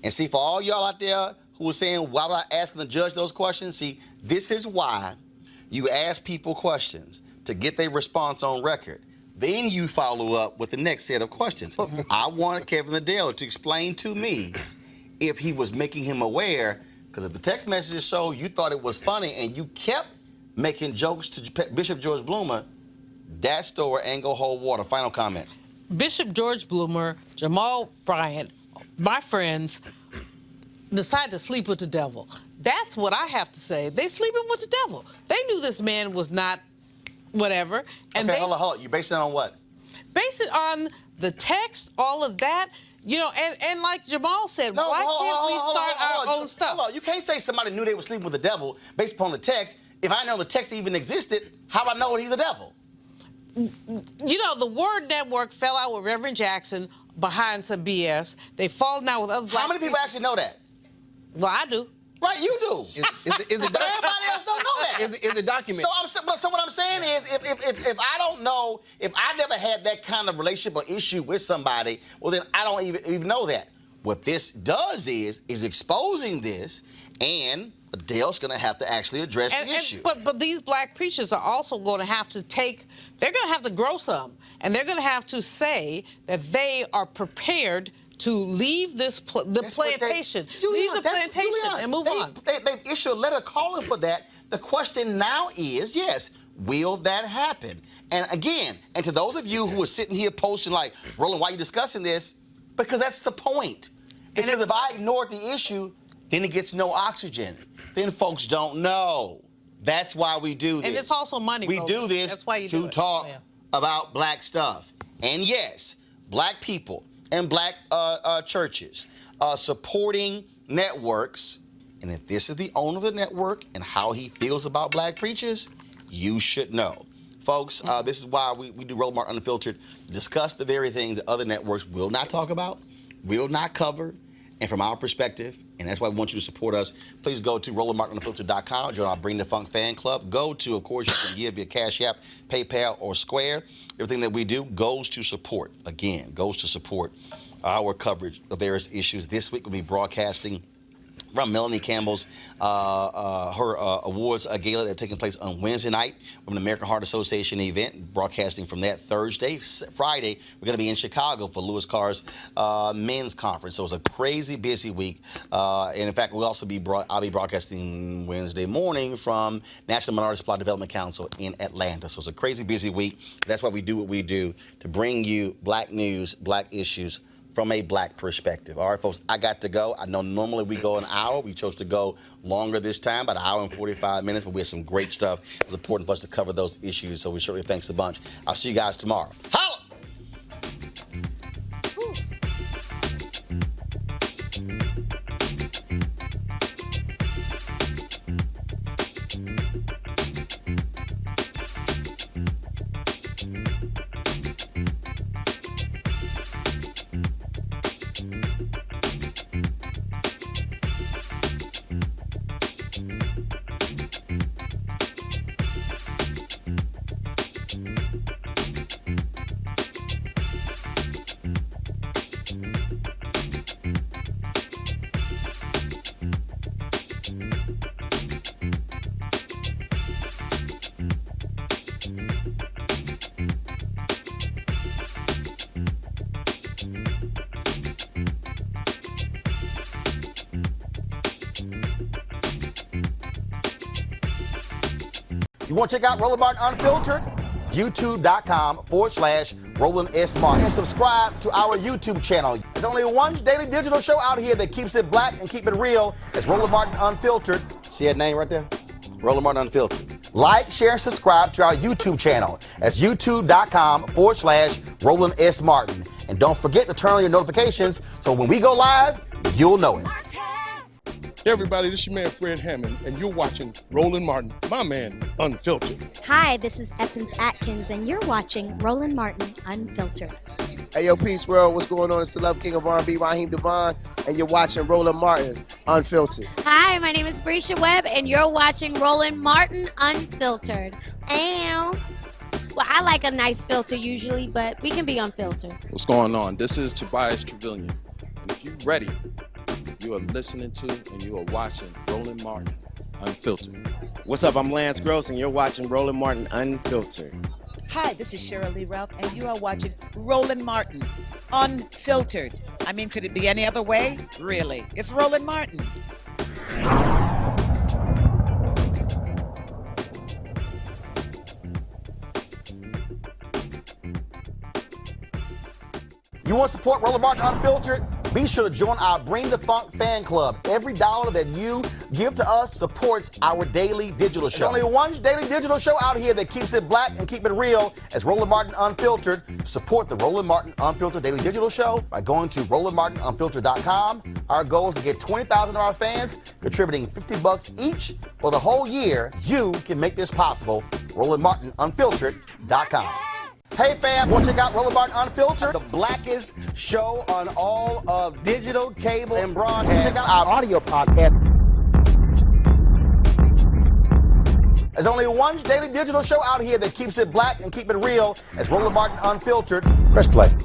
And see, for all y'all out there who are saying, why am I asking the judge those questions? See, this is why you ask people questions to get their response on record. Then you follow up with the next set of questions. I wanted Kevin Adele to explain to me if he was making him aware, because if the text messages show you thought it was funny and you kept making jokes to Bishop George Bloomer, that story ain't gonna hold water. Final comment. Bishop George Bloomer, Jamal Bryant, my friends, decide to sleep with the devil. That's what I have to say. They sleeping with the devil. They knew this man was not whatever. And Okay, they hold on. You base it on what? base it on the text, all of that. You know, and like Jamal said, why can't we start our own stuff? Hold on. You can't say somebody knew they were sleeping with the devil based upon the text. If I know the text even existed, how do I know he's a devil? You know, the Word Network fell out with Reverend Jackson behind some BS. They fallen out with other black How many people actually know that? Well, I do. Right, you do. Is it But everybody else don't know that. Is it documented? So what I'm saying is, if I don't know, if I never had that kind of relationship or issue with somebody, well then I don't even know that. What this does is exposing this, and Adele's going to have to actually address the issue. But these black preachers are also going to have to they're going to have to grow some, and they're going to have to say that they are prepared to leave this plantation, and move on. They've issued a letter calling for that. The question now is, yes, will that happen? And again, and to those of you who are sitting here posting like, Roland, why are you discussing this? Because that's the point. Because if I ignored the issue, then it gets no oxygen. Then folks don't know. That's why we do this. And it's also money. We do this That's why you do to it. talk about black stuff. And yes, black people and black churches supporting networks. And if this is the owner of the network and how he feels about black preachers, you should know. Folks, this is why we do Roland Martin Unfiltered, discuss the very things that other networks will not talk about, will not cover, and from our perspective, and that's why we want you to support us, please go to RolandMartinUnfiltered.com, join our Bring the Funk fan club. Go to, of course, you can give via Cash App, PayPal, or Square. Everything that we do goes to support, again, goes to support our coverage of various issues. This week we'll be broadcasting from Melanie Campbell's her awards gala that's taking place on Wednesday night from the American Heart Association event, broadcasting from that Thursday. Friday, we're going to be in Chicago for Louis Carr's men's conference. So it's a crazy busy week. And in fact, we'll also I'll be broadcasting Wednesday morning from National Minority Supply Development Council in Atlanta. So it's a crazy busy week. That's why we do what we do, to bring you black news, black issues from a black perspective. All right, folks, I got to go. I know normally we go an hour. We chose to go longer this time, about an hour and 45 minutes, but we had some great stuff. It was important for us to cover those issues, so we certainly thanks a bunch. I'll see you guys tomorrow. Holla! You want to check out Roland Martin Unfiltered? YouTube.com/Roland S. Martin. And subscribe to our YouTube channel. There's only one daily digital show out here that keeps it black and keep it real. It's Roland Martin Unfiltered. See that name right there? Roland Martin Unfiltered. Like, share, and subscribe to our YouTube channel. That's YouTube.com/Roland S. Martin. And don't forget to turn on your notifications so when we go live, you'll know it. Hey everybody, this is your man Fred Hammond, and you're watching Roland Martin, my man, Unfiltered. Hi, this is Essence Atkins, and you're watching Roland Martin Unfiltered. Hey yo, peace world, what's going on? It's the Love King of R&B, Raheem Devon, and you're watching Roland Martin Unfiltered. Hi, my name is Brescia Webb, and you're watching Roland Martin Unfiltered. Ow. Well, I like a nice filter usually, but we can be unfiltered. What's going on? This is Tobias Trevelyan. And if you're ready, you are listening to and you are watching Roland Martin Unfiltered. What's up? I'm Lance Gross, and you're watching Roland Martin Unfiltered. Hi, this is Cheryl Lee Ralph, and you are watching Roland Martin Unfiltered. I mean, could it be any other way? Really? It's Roland Martin. You want to support Roland Martin Unfiltered? Be sure to join our Bring the Funk fan club. Every dollar that you give to us supports our daily digital show. There's only one daily digital show out here that keeps it black and keep it real as Roland Martin Unfiltered. Support the Roland Martin Unfiltered daily digital show by going to RolandMartinUnfiltered.com. Our goal is to get 20,000 of our fans contributing $50 each for the whole year. You can make this possible. RolandMartinUnfiltered.com. Hey fam, want to check out Roland Martin Unfiltered, the blackest show on all of digital, cable, and broadcast. Check out our audio podcast. There's only one daily digital show out here that keeps it black and keep it real. It's Roland Martin Unfiltered. Press play.